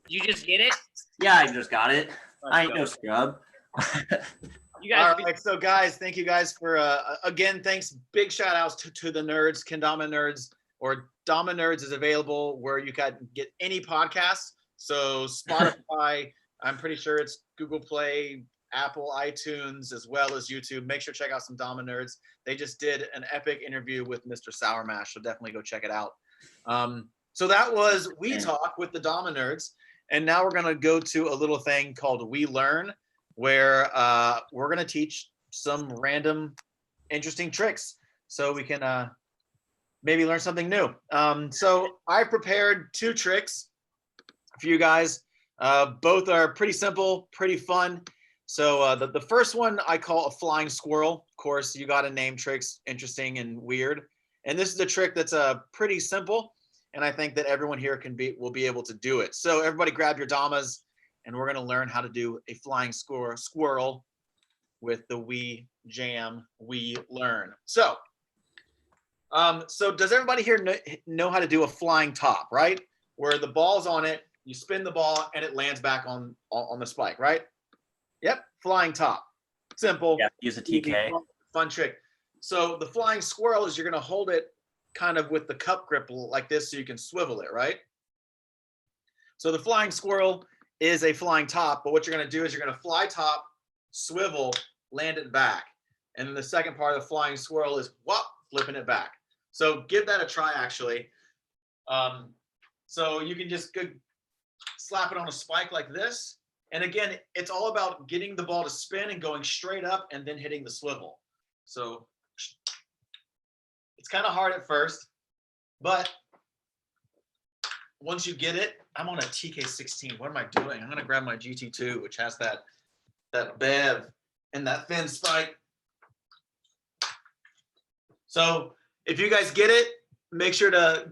you just get it. Yeah, I just got it. I ain't no Let's scrub. You guys. All right, so guys, thank you guys for again. Thanks, big shout outs to the nerds. Kendama Nerds or Dama Nerds is available where you can get any podcast. So Spotify, I'm pretty sure it's Google Play, Apple, iTunes, as well as YouTube. Make sure to check out some Dama Nerds. They just did an epic interview with Mr. Sour Mash, so definitely go check it out. So that was We Talk with the Dama Nerds, and now we're gonna go to a little thing called We Learn, where we're gonna teach some random, interesting tricks, so we can maybe learn something new. So I prepared 2 tricks for you guys. Both are pretty simple, pretty fun. So the first one I call a flying squirrel. Of course, you got to name tricks interesting and weird. And this is a trick that's pretty simple, and I think that everyone here will be able to do it. So everybody grab your damas, and we're gonna learn how to do a flying squirrel with the We Jam, We Learn. So, so does everybody here know how to do a flying top, right? Where the ball's on it, you spin the ball, and it lands back on the spike, right? Yep, flying top. Simple. Yeah, use a easy, TK. fun trick. So the flying squirrel is you're gonna hold it kind of with the cup grip like this so you can swivel it, right? So the flying squirrel is a flying top, but what you're gonna do is you're gonna fly top, swivel, land it back. And then the second part of the flying squirrel is whop, flipping it back. So give that a try actually. So you can just go slap it on a spike like this. And again, it's all about getting the ball to spin and going straight up and then hitting the swivel. So it's kind of hard at first, but once you get it, I'm on a TK16. What am I doing? I'm gonna grab my GT2, which has that bev and that thin spike. So if you guys get it, make sure to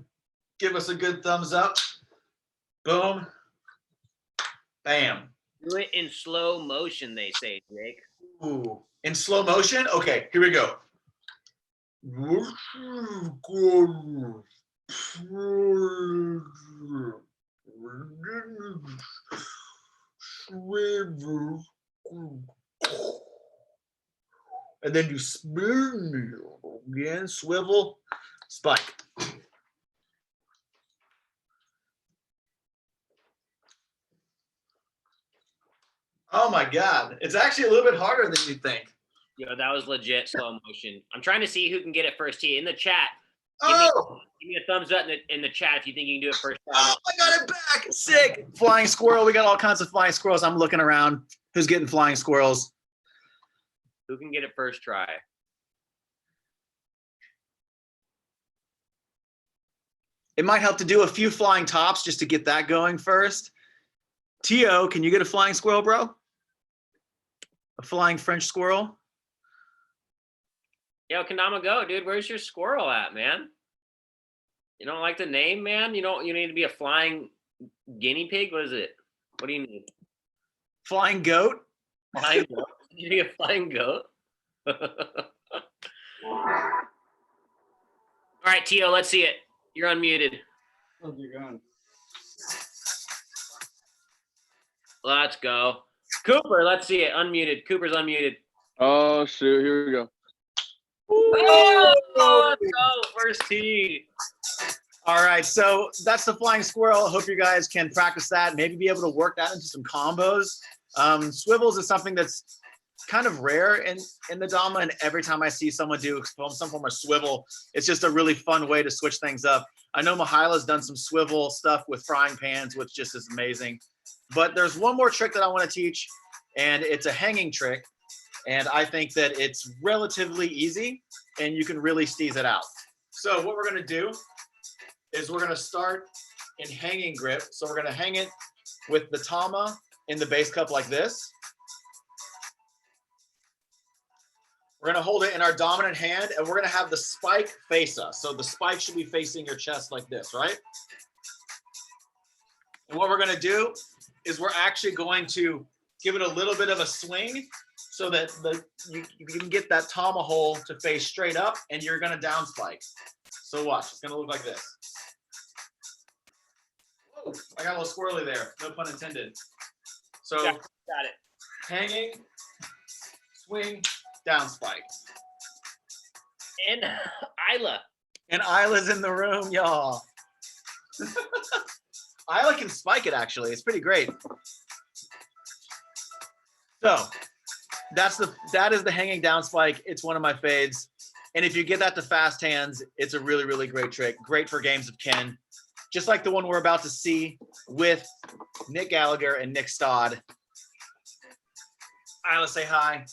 give us a good thumbs up. Boom. Bam. Do it in slow motion, they say, Jake. Ooh. In slow motion? Okay, here we go. And then you spin again, swivel, spike. Oh my God. It's actually a little bit harder than you think. Yo, that was legit slow motion. I'm trying to see who can get it first. In the chat, Give me a thumbs up in the chat if you think you can do it first time. Oh, I got it back. Sick. Flying squirrel. We got all kinds of flying squirrels. I'm looking around. Who's getting flying squirrels? Who can get it first try? It might help to do a few flying tops just to get that going first. Tio, can you get a flying squirrel, bro? A flying French squirrel? Yo, Kendama, go, dude. Where's your squirrel at, man? You don't like the name, man? You need to be a flying guinea pig? What is it? What do you need? Flying goat? Flying goat? You need a flying goat? All right, Tio, let's see it. You're unmuted. Oh, you're gone. Let's go. Cooper, let's see it. Unmuted. Cooper's unmuted. Oh shoot, here we go. Oh, let's go. First tee. All right, so that's the flying squirrel. I hope you guys can practice that, maybe be able to work that into some combos. Swivels is something that's kind of rare in the Dhamma, and every time I see someone do some form of swivel, it's just a really fun way to switch things up. I know Mahaila's done some swivel stuff with frying pans, which just is amazing. But there's one more trick that I want to teach, and it's a hanging trick. And I think that it's relatively easy, and you can really steeze it out. So what we're going to do is we're going to start in hanging grip. So we're going to hang it with the Tama in the base cup like this. We're going to hold it in our dominant hand, and we're going to have the spike face us. So the spike should be facing your chest like this, right? And what we're going to do is we're actually going to give it a little bit of a swing so that you can get that Tama hole to face straight up, and you're going to down spike. So watch, it's going to look like this. Whoa, I got a little squirrely there, no pun intended. So got it. Hanging, swing, down spike. And Isla. And Isla's in the room, y'all. Isla can spike it, actually. It's pretty great. So that is the hanging down spike. It's one of my faves. And if you get that to fast hands, it's a really, really great trick. Great for games of Ken. Just like the one we're about to see with Nick Gallagher and Nick Stodd. Isla, say hi.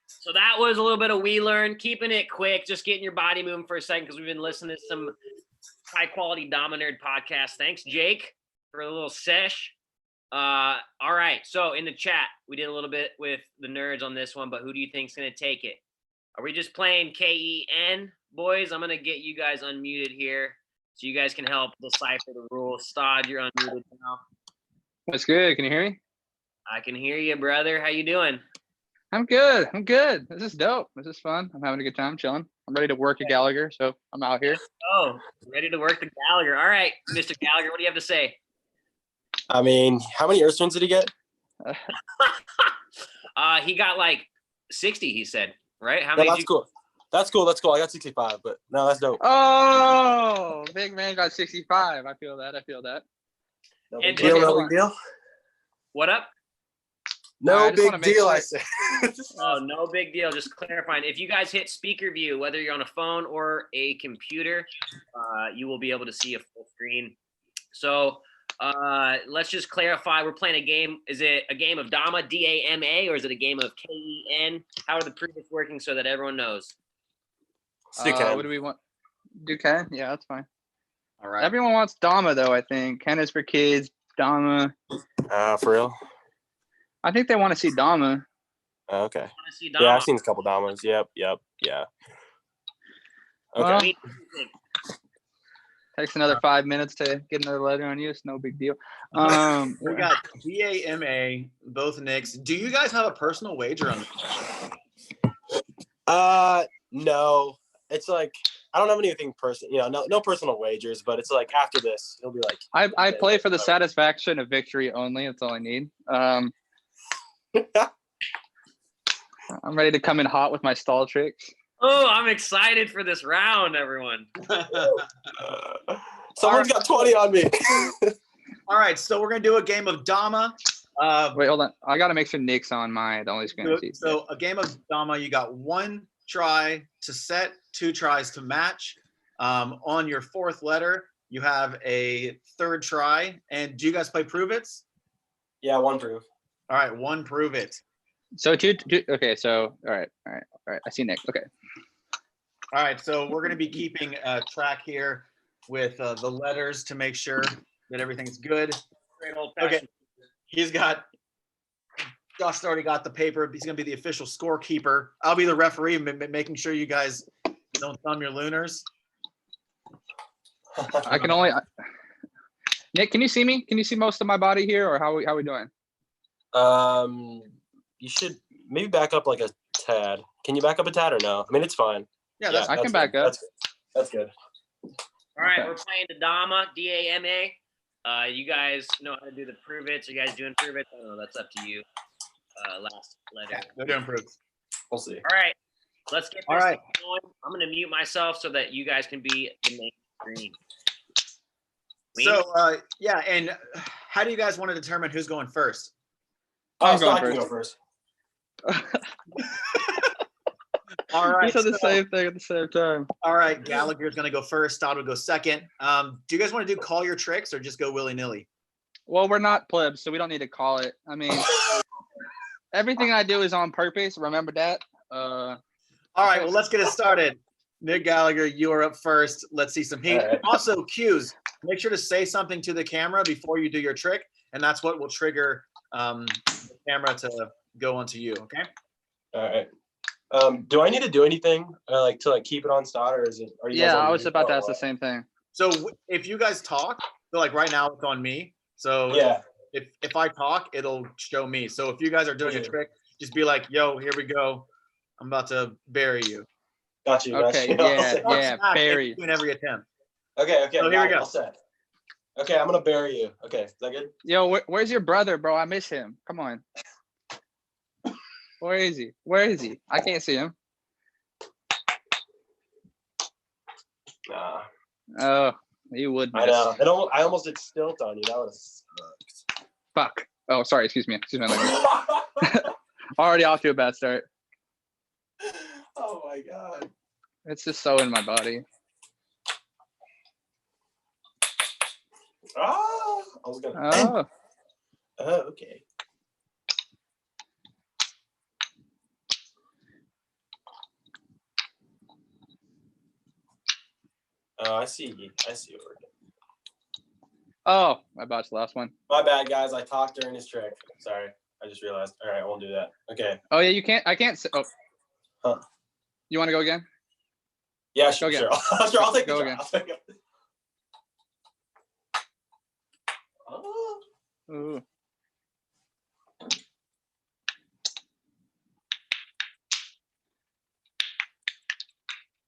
So that was a little bit of We Learn, keeping it quick, just getting your body moving for a second because we've been listening to some high-quality Dhamma Nerd podcasts. Thanks, Jake, for a little sesh. All right, so in the chat, we did a little bit with the nerds on this one, but who do you think's going to take it? Are we just playing KEN, boys? I'm going to get you guys unmuted here so you guys can help decipher the rules. Stodd, you're unmuted now. That's good. Can you hear me? I can hear you, brother. How you doing? I'm good. I'm good. This is dope. This is fun. I'm having a good time chilling. I'm ready to work at Gallagher, so I'm out here. Oh, ready to work the Gallagher. All right, Mr. Gallagher, what do you have to say? I mean, how many Earth Twins did he get? He got like 60, he said, right? How No, many? that's cool. That's cool. That's cool. I got 65, but no, that's dope. Oh, big man got 65. I feel that. I feel that. No And- big deal. okay, No hold big deal. What up? No I just wanna big make deal. sure- I said. Oh, no big deal. Just clarifying. If you guys hit speaker view, whether you're on a phone or a computer, you will be able to see a full screen. So let's just clarify. We're playing a game. Is it a game of Dhamma, D-A-M-A, or is it a game of K-E-N? How are the previous working so that everyone knows? What do we want? Do Ken? Yeah, that's fine. All right. Everyone wants Dhamma, though, I think. Ken is for kids. Dhamma. For real? I think they want to see Dhamma. Okay. Want to see Yeah, Dhamma? I've seen a couple Damas. Yep. Yeah. Well, Okay. takes another 5 minutes to get another letter on you. It's no big deal. We got DAMA, both Nicks. Do you guys have a personal wager on this? No. It's like I don't have anything personal. No personal wagers, but it's like after this, it'll be like I play for the satisfaction of victory only. That's all I need. I'm ready to come in hot with my stall tricks. Oh, I'm excited for this round, everyone. Someone's got 20 on me. All right, so we're gonna do a game of Dhamma. Wait, hold on. I gotta make sure Nick's on my the only screen. So a game of Dhamma, you got 1 try to set, 2 tries to match. On your fourth letter, you have a third try. And do you guys play Prove It's? Yeah, one proof. All right, one Prove It. So okay, so all right. I see Nick. Okay. All right, so we're going to be keeping track here with the letters to make sure that everything's good. Okay, Josh already got the paper. He's going to be the official scorekeeper. I'll be the referee, making sure you guys don't thumb your lunars. I can only. Nick, can you see me? Can you see most of my body here, or how we doing? You should maybe back up like a tad. Can you back up a tad or no? I mean, it's fine. Yeah, I can back up. That's good. All right, we're playing the Dama, D-A-M-A. You guys know how to do the Prove It. So you guys doing Prove It? I don't know. That's up to you. Last letter. They're doing Prove. We'll see. All right, let's get this All right. going. I'm going to mute myself so that you guys can be the main screen. So, yeah, and how do you guys want to determine who's going first? I'm Stodd going can first. go first. All right. We said the same thing at the same time. All right, Gallagher's going to go first. Stodd will go second. Do you guys want to do call your tricks or just go willy-nilly? Well, we're not plebs, so we don't need to call it. I mean, everything I do is on purpose. Remember that. All right, well, let's get it started. Nick Gallagher, you are up first. Let's see some heat. Right. Also, cues. Make sure to say something to the camera before you do your trick, and that's what will trigger the camera to go onto you. Okay. All right. Do I need to do anything to keep it on Stodd, or is it? Are you guys Yeah, on I was mute? about to Oh, ask the same thing. So if you guys talk, so like right now it's on me. So Yeah. if I talk, it'll show me. So if you guys are doing a Okay. trick, just be like, "Yo, here we go. I'm about to bury you." Got you. Okay, yeah, bury. In every attempt. Okay. So here we go. All set. Okay, I'm gonna bury you. Okay, is that good? Yo, where's your brother, bro? I miss him. Come on. Where is he? Where is he? I can't see him. Nah. Oh, you would miss. I know. I almost did stilt on you. That was. Fuck. Oh, sorry. Excuse me. My language. Already off to a bad start. Oh my god. It's just so in my body. I was gonna. Oh. Oh, okay. Oh, I see what we're doing. Oh, I botched the last one. My bad, guys. I talked during his trick. Sorry. I just realized. All right, I won't do that. Okay. Oh yeah, you can't. I can't. Oh. Huh. You want to go again? Yeah, sure. Go again. Sure. Sure. I'll take Go the again. I'll take it. Oh. Ooh.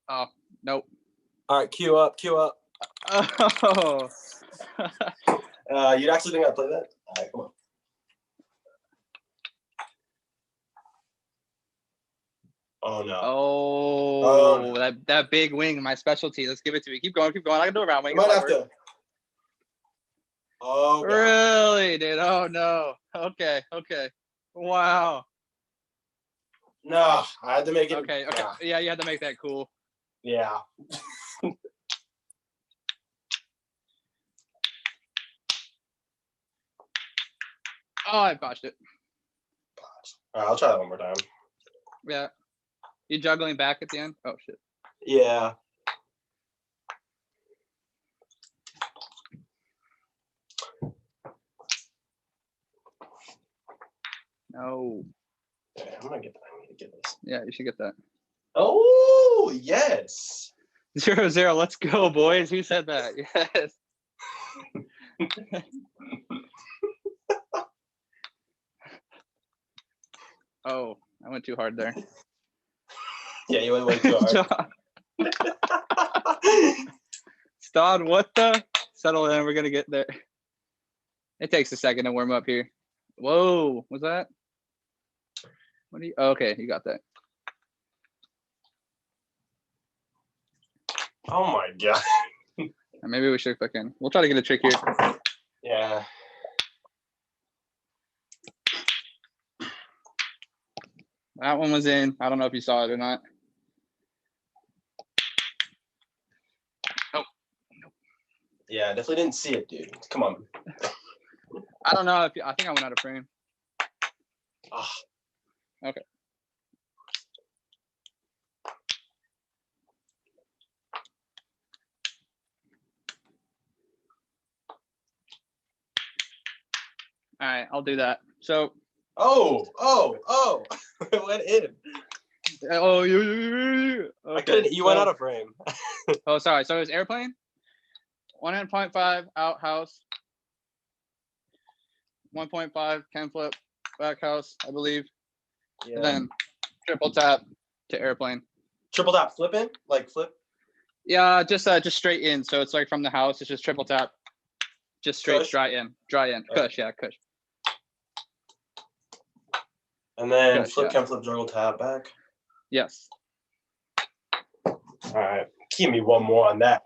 Oh, nope. All right, queue up. Oh. You'd actually think I'd play that? All right, come on. Oh no. Oh, that big wing, my specialty. Let's give it to me. Keep going. I can do a round wing. You might have to. Oh. God. Really, dude? Oh no. Okay. Wow. No, I had to make it. Okay. Yeah, you had to make that cool. Yeah. Oh, I botched it. All right, I'll try that one more time. Yeah. You juggling back at the end? Oh shit. Yeah. No. Okay, I'm gonna get this. Yeah, you should get that. Oh yes. 0-0. Let's go, boys. Who said that? Yes. Oh, I went too hard there. Yeah, you went way too hard. Stodd, what the? Settle in. We're gonna get there. It takes a second to warm up here. Whoa, was that? What do you? Oh, okay, you got that. Oh my god. Maybe we should fucking. We'll try to get a trick here. Yeah. That one was in. I don't know if you saw it or not. Yeah, definitely didn't see it, dude. Come on. I don't know if I think I went out of frame. Ah. Okay. All right, I'll do that. So. Oh! It went in. Oh, you. Okay, I couldn't. You went out of frame. Oh, sorry. So it was airplane. 1.5 out house. 1.5 can flip back house, I believe. Yeah. And then triple tap to airplane. Triple tap flipping? Like flip? Yeah, just straight in. So it's like from the house, it's just triple tap. Just straight Kush? dry in. Okay. Kush, yeah, kush. And then Kush, flip, yeah. can flip, juggle, tap back. Yes. All right. Give me one more on that.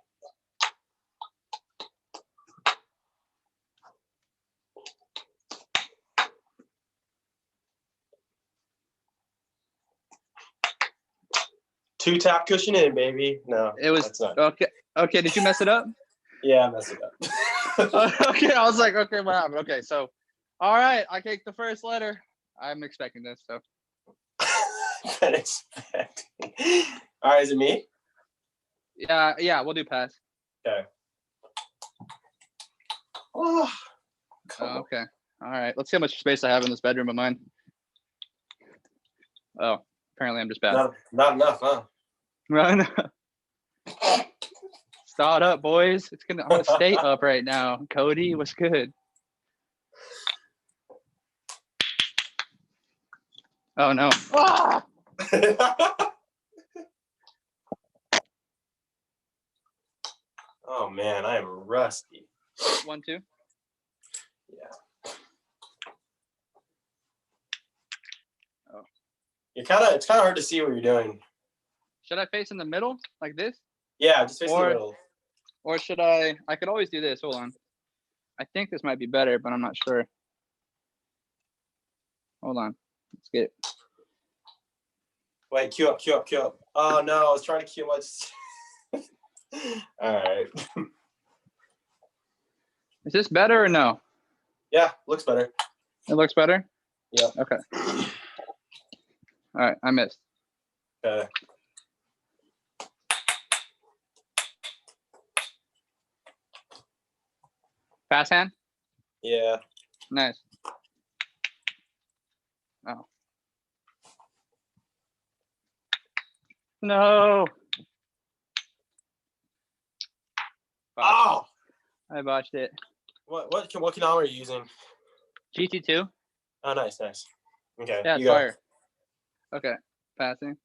Two tap cushion in, baby. No, It was that's not. okay. Okay, did you mess it up? Yeah, I messed it up. Okay, I was like, okay, what happened? Okay, so, all right, I take the first letter. I'm expecting this, so. Been expecting. All right, is it me? Yeah, we'll do pass. Okay. Oh, Okay. All right. Let's see how much space I have in this bedroom of mine. Oh, apparently I'm just bad. Not enough, huh? Run. Start up, boys. I'm gonna stay up right now. Cody, what's good? Oh no. Ah! Oh man, I am rusty. 1, 2. Yeah. Oh. It's kind of hard to see what you're doing. Should I face in the middle like this? Yeah, just face in the middle. Or should I could always do this. Hold on. I think this might be better, but I'm not sure. Hold on. Let's get it. Wait, queue up. Oh no, I was trying to queue my. All right. Is this better or no? Yeah, looks better. It looks better? Yeah. Okay. All right, I missed. Okay. Pass hand? Yeah. Nice. Oh. No. Oh! I botched it. What Kendama are you using? GT2? Oh, nice. Okay. Yeah, it's fire. Okay, passing.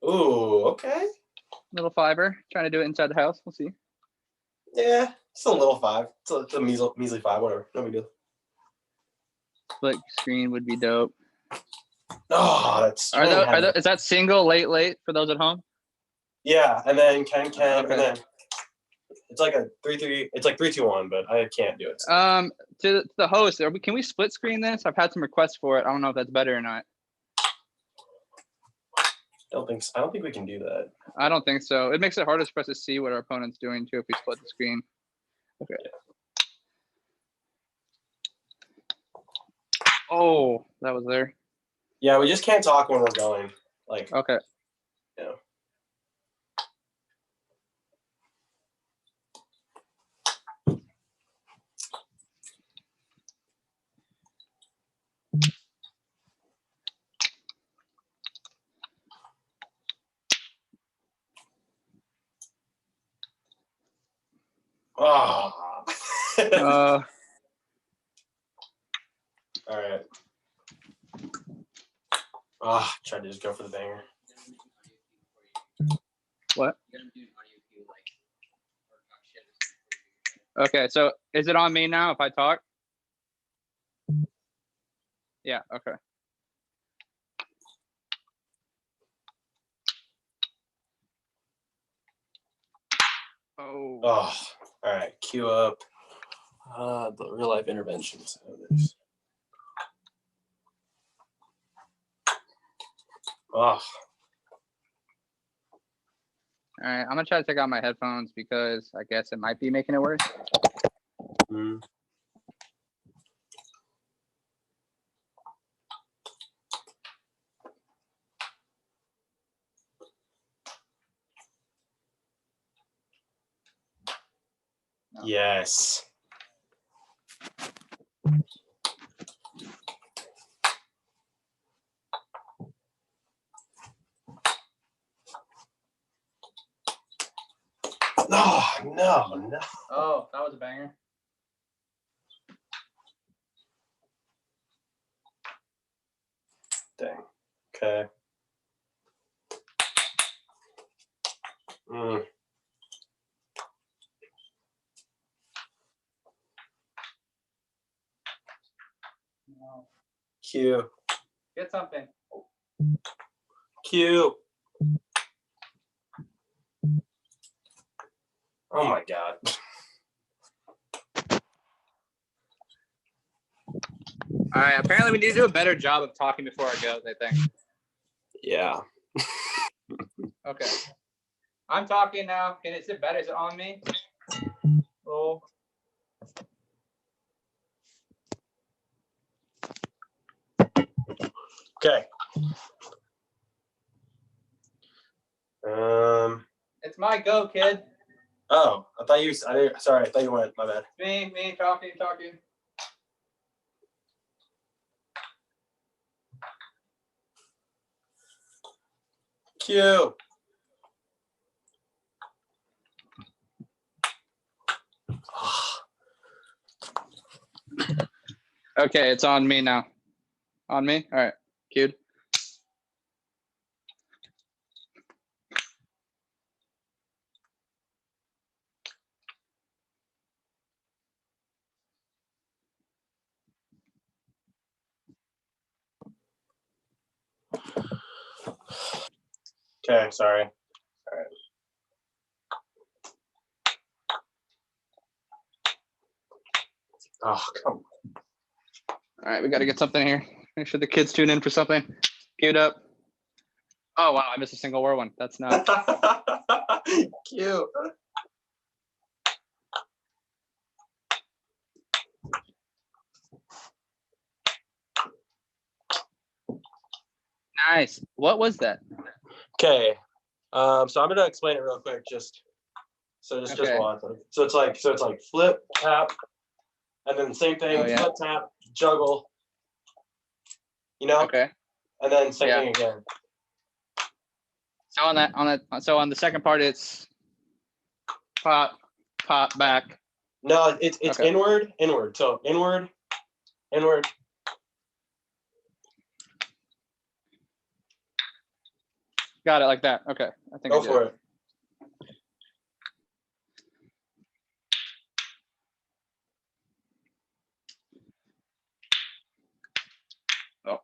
Ooh, okay. Little fiber. Trying to do it inside the house. We'll see. Yeah, it's a little 5. It's a measly 5, whatever. No big deal. Split screen would be dope. Oh, that's. Is that single late for those at home? Yeah, and then can Okay. and then it's like a 3-3. It's like 3-2-1, but I can't do it. To the host, can we split screen this? I've had some requests for it. I don't know if that's better or not. I don't think we can do that. I don't think so. It makes it harder for us to see what our opponent's doing too if we split the screen. Okay. Oh, that was there. Yeah, we just can't talk when we're going. Like. Okay. Yeah. Oh. All right. Ah, tried to just go for the banger. What? Okay, so is it on me now if I talk? Yeah, okay. Oh. Oh, all right. Queue up the real life interventions. Oh. right, I'm gonna try to take out my headphones because I guess it might be making it worse. Mm. Yes. Oh, no. Oh, that was a banger. Dang. Okay. Mm. No. Q. Get something. Q. Oh my God. All right. Apparently, we need to do a better job of talking before our goes. I think. Yeah. Okay. I'm talking now. Can it sit better? Is it on me? Oh. Okay. It's my go, kid. Oh, I thought you. Sorry, I thought you went. My bad. Me talking. Q. Okay, it's on me now. On me? All right. Cued. Okay, sorry. All right. Oh, come on. All right, we got to get something here. Make sure the kids tune in for something. Queued up. Oh, wow, I missed a single word one. That's not. Cute. Nice. What was that? Okay. So I'm gonna explain it real quick. Just Okay. one. So it's like flip, tap, and then same thing. Oh, yeah. Flip, tap, juggle. You know. Okay. And then same thing again. So on the second part, it's pop, back. No, it's Okay. inward. So inward. Got it like that. Okay. I think Go I did. for it. Oh.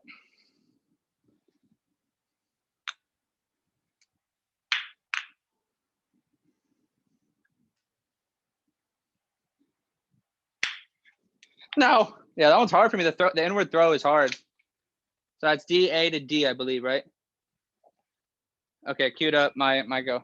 No. Yeah, that one's hard for me. The inward throw is hard. So that's D, A to D, I believe, right? Okay, queued up. My go.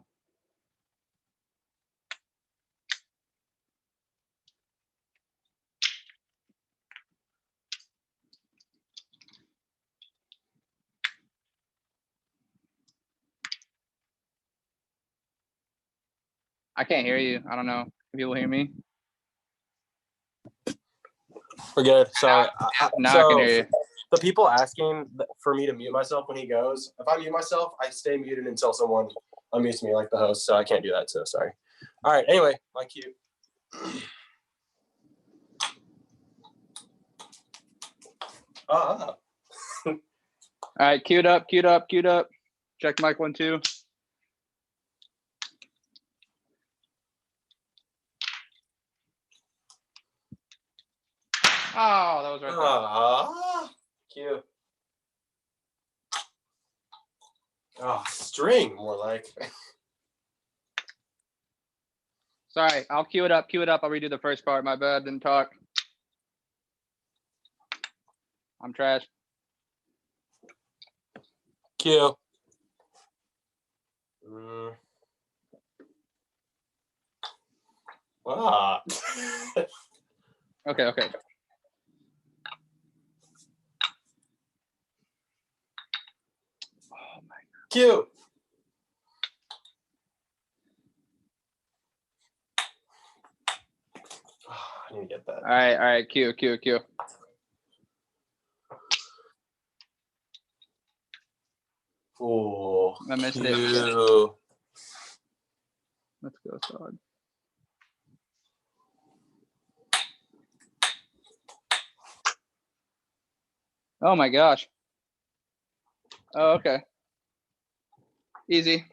I can't hear you. I don't know if you will hear me. We're good. Sorry. Now I can hear you. The people asking for me to mute myself when he goes, if I mute myself, I stay muted until someone unmutes me, like the host. So I can't do that. So sorry. All right. Anyway, my cue. All right, queued up. Check mic 1, 2. Oh, that was right there. Cue. Oh, string more like. Sorry, I'll queue it up. I'll redo the first part. My bad, didn't talk. I'm trash. Cue. Ah. Okay. Cute. I need to get that. All right. Q. Oh, I missed it. Q. Let's go, Stodd. Oh my gosh. Oh, okay. Easy.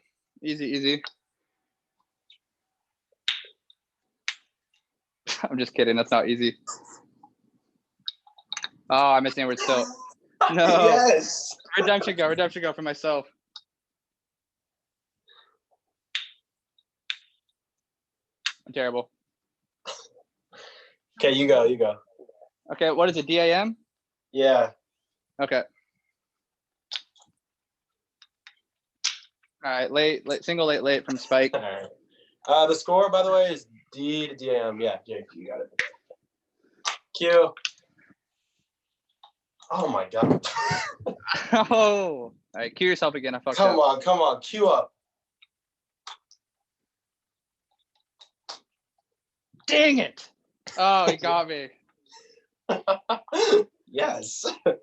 I'm just kidding. That's not easy. Oh, I'm missing a word still. No. Yes. Redemption go for myself. I'm terrible. Okay, you go. Okay, what is it? DAM? Yeah. Okay. All right, late, single late from Spike. All right. The score, by the way, is D to DAM. Yeah, you got it. Q. Oh my god. Oh. All right, cue yourself again. I fucked up. Come on. Q up. Dang it. Oh, he got me. Yes. All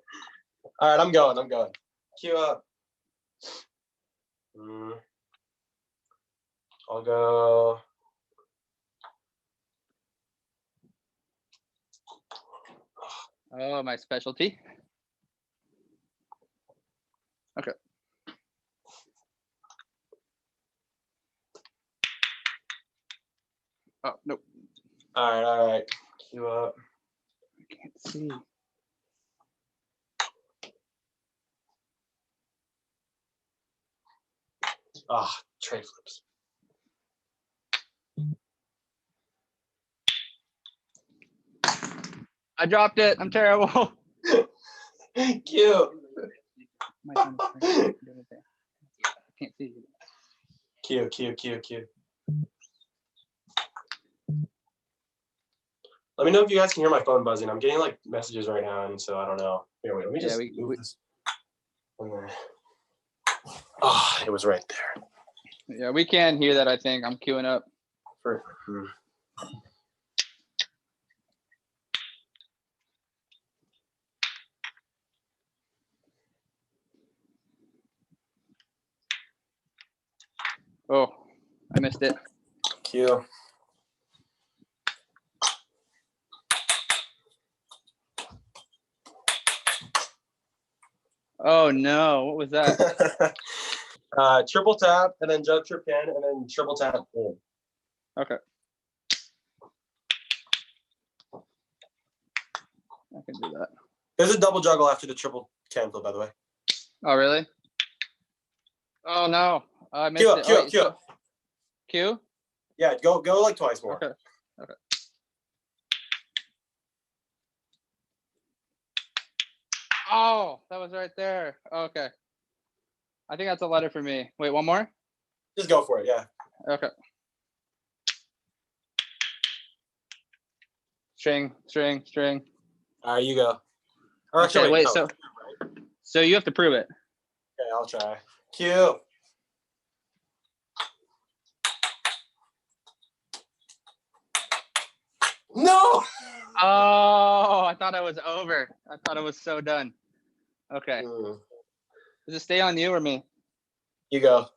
right, I'm going. Q up. I'll go. Oh, my specialty. Okay. Oh, nope. All right. Q up. I can't see. Ah, tray flips. I dropped it. I'm terrible. Q. Can't see. Q. Let me know if you guys can hear my phone buzzing. I'm getting like messages right now, and so I don't know. Here, wait. Let me just move this. Ah, it was right there. Yeah, we can hear that. I think I'm queuing up. Oh, I missed it. Q. Oh no, what was that? Triple tap and then jump trip in and then triple tap in. Okay. I can do that. There's a double juggle after the triple can flip, by the way. Oh really? Oh no, I missed Q it. up, Q up. Q? Yeah, go like twice more. Okay. Oh, that was right there. Okay. I think that's a letter for me. Wait, one more? Just go for it, yeah. Okay. String. All right, you go. Or Okay, actually, wait, no. so you have to prove it. Okay, I'll try. Q. No! Oh, I thought I was over. I thought it was so done. Okay. Does it stay on you or me? You go.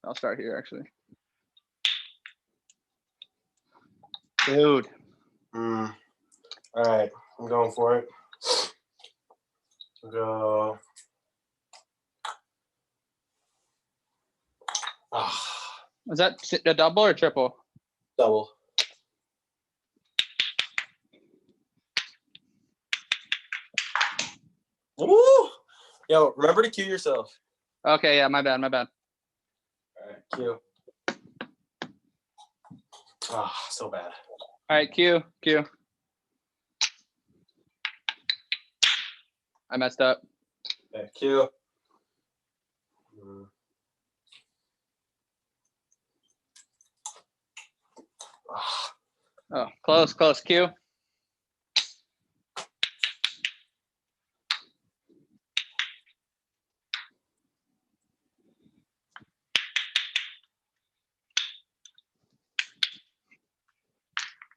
I'll start here, actually. Dude. All right, I'm going for it. Go. Was that a double or triple? Double. Woo! Yo, remember to cue yourself. Okay, yeah, my bad. All right, cue. So bad. All right, Q. I messed up. Okay, cue. Oh, close, Q.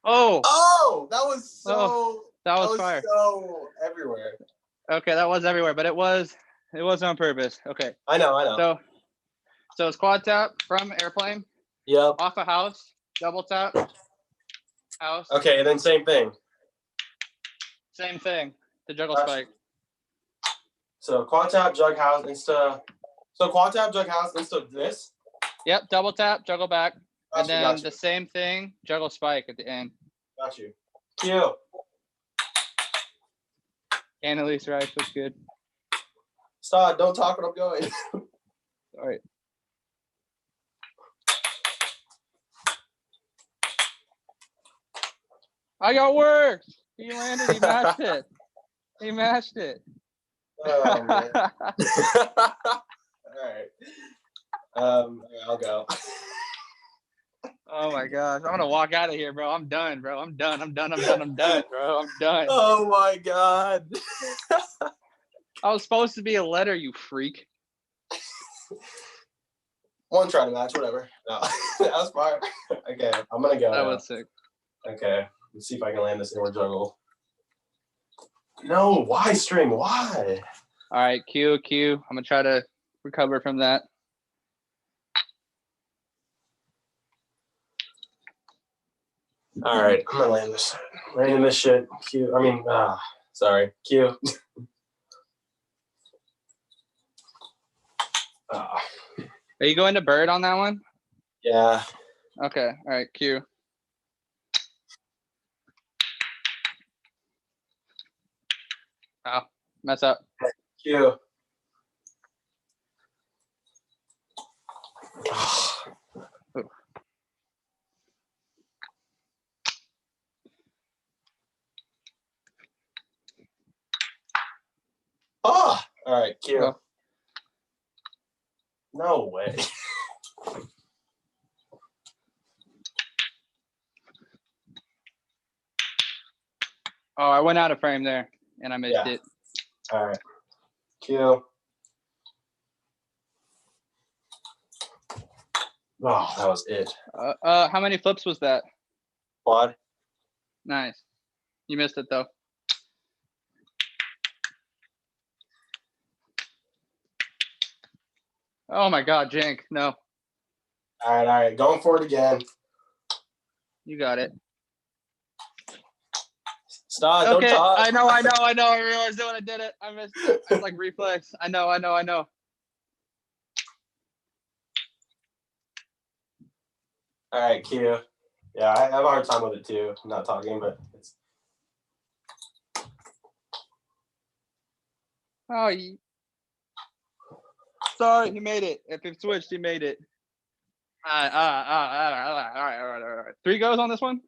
Oh. Oh, that was so. That was fire. So everywhere. Okay, that was everywhere, but it was on purpose. Okay. I know. So it's quad tap from airplane. Yep. Off a house, double tap, house. Okay, and then same thing. Same thing. The juggle Gotcha. spike. So quad tap, jug house, insta. So quad tap, jug house, insta this. Yep, double tap, juggle back, and then Gotcha. the same thing, juggle spike at the end. Got you. Q. And at least right, was good. Stodd, don't talk when I'm going. All right. I got work. He landed. He matched it. He matched it. Oh man. All right. I'll go. Oh my gosh, I'm gonna walk out of here, bro. I'm done, bro. I'm done, bro. I'm done. Oh my god. I was supposed to be a letter, you freak. One try to match, whatever. No, that was fire. Okay, I'm gonna go. That now. was sick. Okay, let's see if I can land this inward juggle. No, why string? Why? All right, Q. I'm gonna try to recover from that. All right, I'm gonna land this. Landing this shit. Q. Sorry, Q. Are you going to bird on that one? Yeah. Okay. All right, Q. Oh, mess up. Q. Oh, all right, Q. Oh. No way. Oh, I went out of frame there and I missed it. All right. Q. Oh, that was it. How many flips was that? Quad. Nice. You missed it though. Oh my God, Jank. No. All right. Going for it again. You got it. Stop. Okay, Don't talk. I know. I realized it when I did it. I missed it. It's like reflex. I know. All right, Q. Yeah, I have a hard time with it too. I'm not talking, but it's. Oh, sorry, he made it. If it switched, he made it. All right. 3 goes on this one?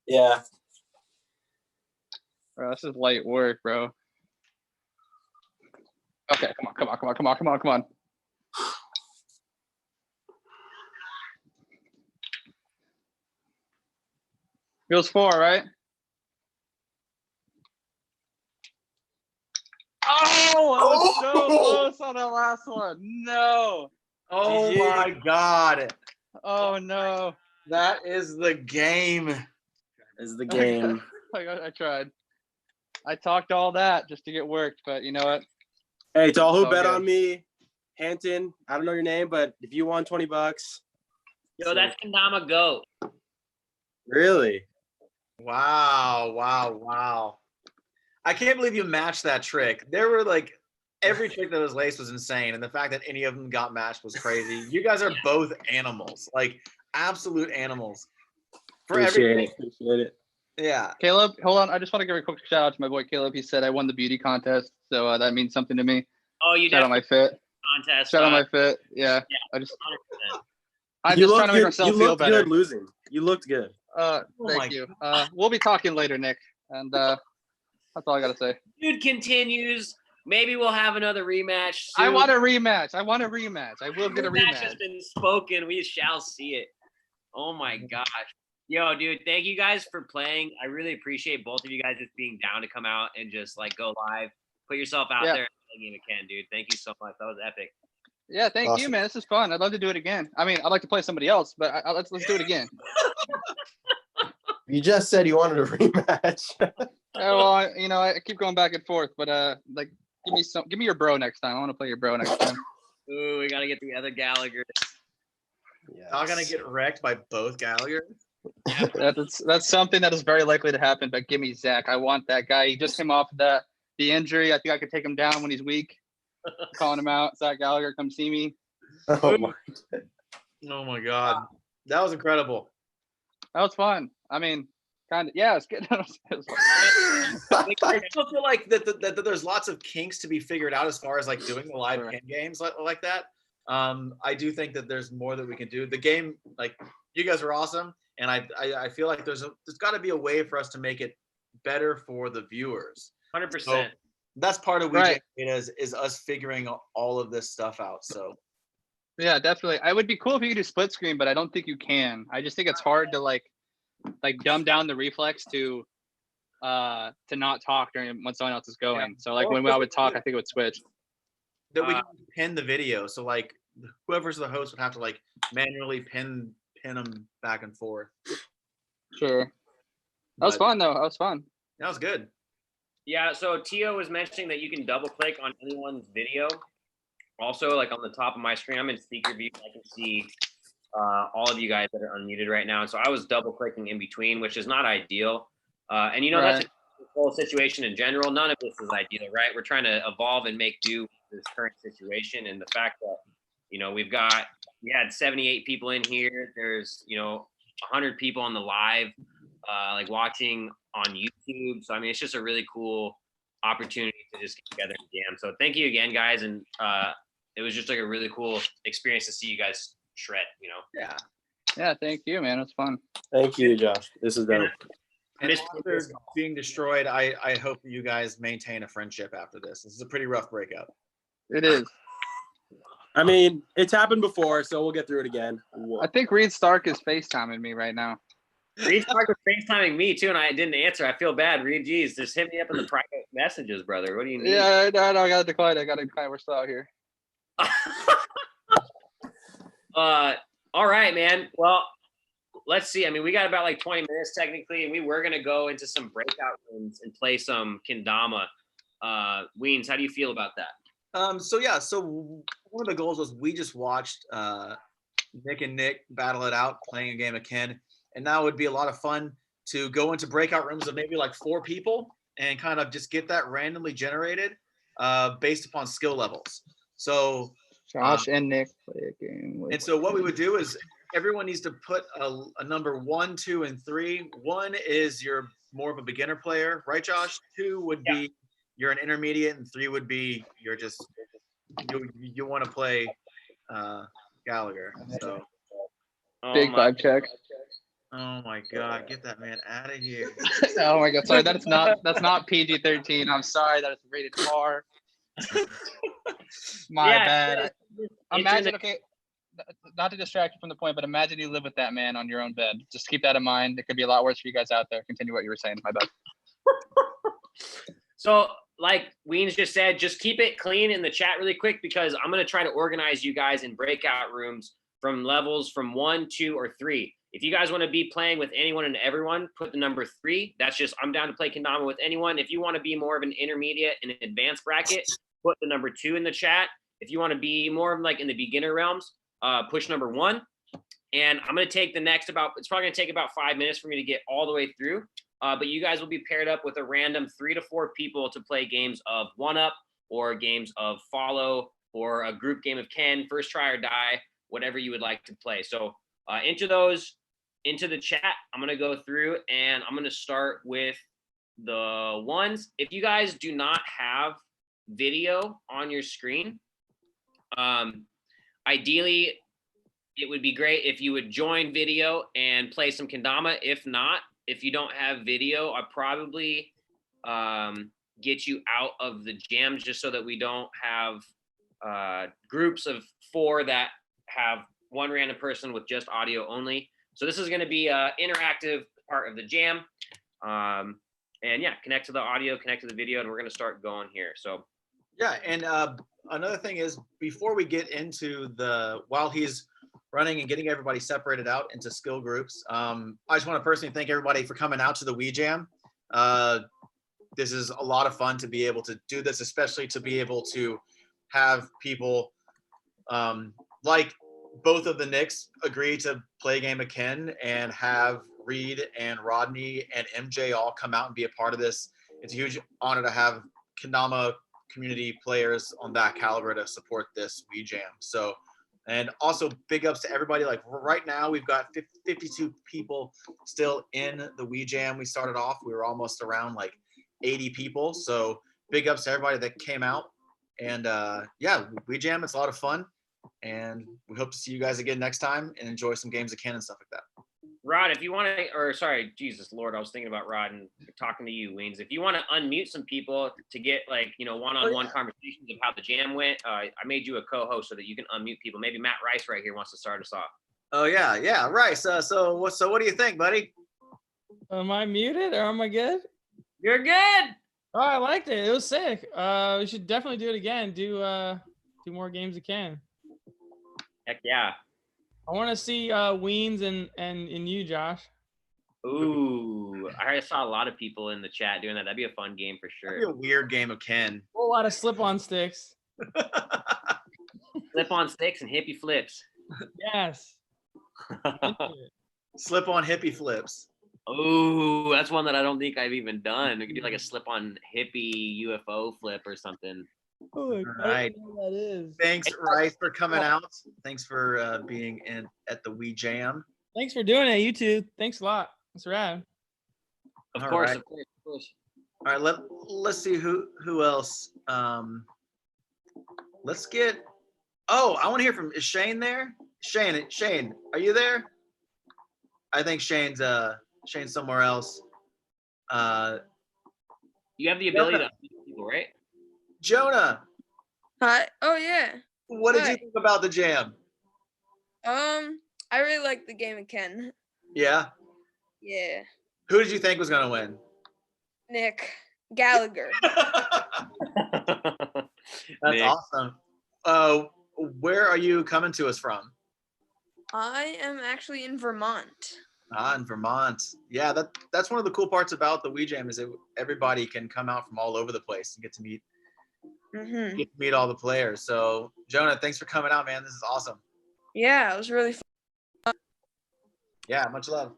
Yeah. Bro, this is light work, bro. Okay, come on. Goes 4, right? Oh, I was so close on that last one. No. Oh my God. Oh no. That is the game. Is the game. I tried. I talked all that just to get worked, but you know what? Hey, to all who It's all bet good. on me, Hampton, I don't know your name, but if you won $20. Yo, that's Kendama Goat. Really? Wow. I can't believe you matched that trick. There were like every trick that was laced was insane, and the fact that any of them got matched was crazy. You guys are both animals, like absolute animals. For Appreciate it. Yeah. Caleb, hold on. I just want to give a quick shout out to my boy Caleb. He said I won the beauty contest, so that means something to me. Oh, you shout out my fit. Contest. Shout out my fit. Yeah. Yeah. I just. 100%. I'm just trying to make myself you feel looked better. good losing. You looked good. Thank you. We'll be talking later, Nick, and that's all I gotta say. Dude continues. Maybe we'll have another rematch soon. I want a rematch. I will get a Rematch rematch. has been spoken. We shall see it. Oh my gosh. Yo, dude, thank you guys for playing. I really appreciate both of you guys just being down to come out and just like go live, put yourself out Yeah. there and play a game of Ken, dude. Thank you so much. That was epic. Yeah, thank you, Awesome. man. This is fun. I'd love to do it again. I mean, I'd like to play somebody else, but let's do it again. You just said you wanted a rematch. Well, I keep going back and forth, but like, give me your bro next time. I want to play your bro next time. Ooh, we gotta get the other Gallagher. Not gonna get wrecked by both Gallagher. That's something that is very likely to happen. But give me Zach. I want that guy. He just came off the injury. I think I could take him down when he's weak. Calling him out. Zach Gallagher, come see me. Oh my God, that was incredible. That was fun. I mean, kind of. Yeah, it's good. It was fun. I still feel like that there's lots of kinks to be figured out as far as like doing the live Ken games like that. I do think that there's more that we can do. The game, like, you guys are awesome, and I feel like there's got to be a way for us to make it better for the viewers. 100%. So that's part of Right. is us figuring all of this stuff out. So Yeah, definitely. It would be cool if you could do split screen, but I don't think you can. I just think it's hard to like dumb down the reflex to not talk during when someone else is going. So like when I would talk, I think it would switch. that we can pin the video. So like whoever's the host would have to like manually pin them back and forth. Sure. That was fun though. That was fun. That was good. Yeah, so Tio was mentioning that you can double click on anyone's video. Also, like on the top of my screen, I'm in speaker view. I can see all of you guys that are unmuted right now. So I was double clicking in between, which is not ideal. And that's a whole situation in general. None of this is ideal, right? We're trying to evolve and make do with this current situation. And the fact that, we had 78 people in here. There's, 100 people on the live, like watching on YouTube. So, I mean, it's just a really cool opportunity to just get together and jam. So thank you again, guys. And it was just like a really cool experience to see you guys shred, Yeah. Yeah, thank you, man. It was fun. Thank you, Josh. This is dope. And after being destroyed, I hope that you guys maintain a friendship after this. This is a pretty rough breakup. It is. I mean, it's happened before, so we'll get through it again. I think Reed Stark is FaceTiming me right now. Reed Stark was FaceTiming me too, and I didn't answer. I feel bad. Reed, geez, just hit me up in the private messages, brother. What do you need? Yeah, no, I gotta decline. We're still out here. All right, man. Well, let's see. I mean, we got about like 20 minutes technically, and we were gonna go into some breakout rooms and play some Kendama. Wiens, how do you feel about that? So one of the goals was we just watched Nick and Nick battle it out, playing a game of Ken, and now it would be a lot of fun to go into breakout rooms of maybe like 4 people and kind of just get that randomly generated based upon skill levels. So Josh and Nick play a game. And so what we would do is everyone needs to put a number 1, 2, and 3. 1 is you're more of a beginner player, right, Josh? 2 would be you're an intermediate, and 3 would be you're just you want to play Gallagher. So big vibe check. Oh my God, get that man out of here. Oh my God, sorry, that's not PG-13. I'm sorry that it's rated R. My bad. Imagine, okay, not to distract you from the point, but imagine you live with that man on your own bed. Just keep that in mind. It could be a lot worse for you guys out there. Continue what you were saying. My bad. So, like Wiens just said, just keep it clean in the chat really quick, because I'm going to try to organize you guys in breakout rooms from levels from 1, 2, or 3. If you guys want to be playing with anyone and everyone, put the number 3. That's just, I'm down to play Kendama with anyone. If you want to be more of an intermediate and an advanced bracket, put the number 2 in the chat. If you want to be more of like in the beginner realms, push number 1. And I'm going to take the next it's probably going to take about 5 minutes for me to get all the way through. But you guys will be paired up with a random 3 to 4 people to play games of 1-up or games of follow or a group game of Ken, first try or die, whatever you would like to play. So into the chat, I'm going to go through and I'm going to start with the ones. If you guys do not have video on your screen, ideally, it would be great if you would join video and play some Kendama. If not, if you don't have video, I'll probably get you out of the jams just so that we don't have groups of 4 that have one random person with just audio only. So this is going to be an interactive part of the jam. And yeah, connect to the audio, connect to the video, and we're going to start going here. So yeah, and another thing is before we get into while he's running and getting everybody separated out into skill groups, I just want to personally thank everybody for coming out to the Wii Jam. This is a lot of fun to be able to do this, especially to be able to have people like both of the Knicks agree to play a game of Ken and have Reed and Rodney and MJ all come out and be a part of this. It's a huge honor to have Kendama community players on that caliber to support this Wii Jam. So, and also big ups to everybody. Like right now, we've got 52 people still in the Wii Jam. We started off, we were almost around like 80 people. So big ups to everybody that came out. And yeah, Wii Jam, it's a lot of fun. And we hope to see you guys again next time and enjoy some games of Ken and stuff like that. Rod, if you want to, or sorry, Jesus Lord, I was thinking about Rod and talking to you, Wiens. If you want to unmute some people to get like, one-on-one conversations of how the jam went, I made you a co-host so that you can unmute people. Maybe Matt Rice right here wants to start us off. Oh yeah, Rice. So what do you think, buddy? Am I muted or am I good? You're good. Oh, I liked it. It was sick. We should definitely do it again. Do more games of Ken. Heck yeah. I want to see Wiens and you, Josh. Ooh, I saw a lot of people in the chat doing that. That'd be a fun game for sure. That'd be a weird game of Ken. A whole lot of slip-on sticks. Slip-on sticks and hippie flips. Yes. Slip-on hippie flips. Ooh, that's one that I don't think I've even done. We could do like a slip-on hippie UFO flip or something. Oh, all right. That is. Thanks, Rice, for coming out. Thanks for being at the Wii Jam. Thanks for doing it, you two. Thanks a lot. That's rad. Of course. All right, let's see who else. Let's get. Oh, I want to hear from. Is Shane there? Shane, are you there? I think Shane's somewhere else. You have the ability to unmute people, right? Jonah. Hi. Oh yeah. What did you think about the jam? I really like the game of Ken. Yeah. Yeah. Who did you think was gonna win? Nick Gallagher. That's awesome. Where are you coming to us from? I am actually in Vermont. In Vermont. Yeah, that's one of the cool parts about the Wii Jam is that everybody can come out from all over the place and get to meet all the players. So Jonah, thanks for coming out, man. This is awesome. Yeah, it was really fun. Yeah, much love.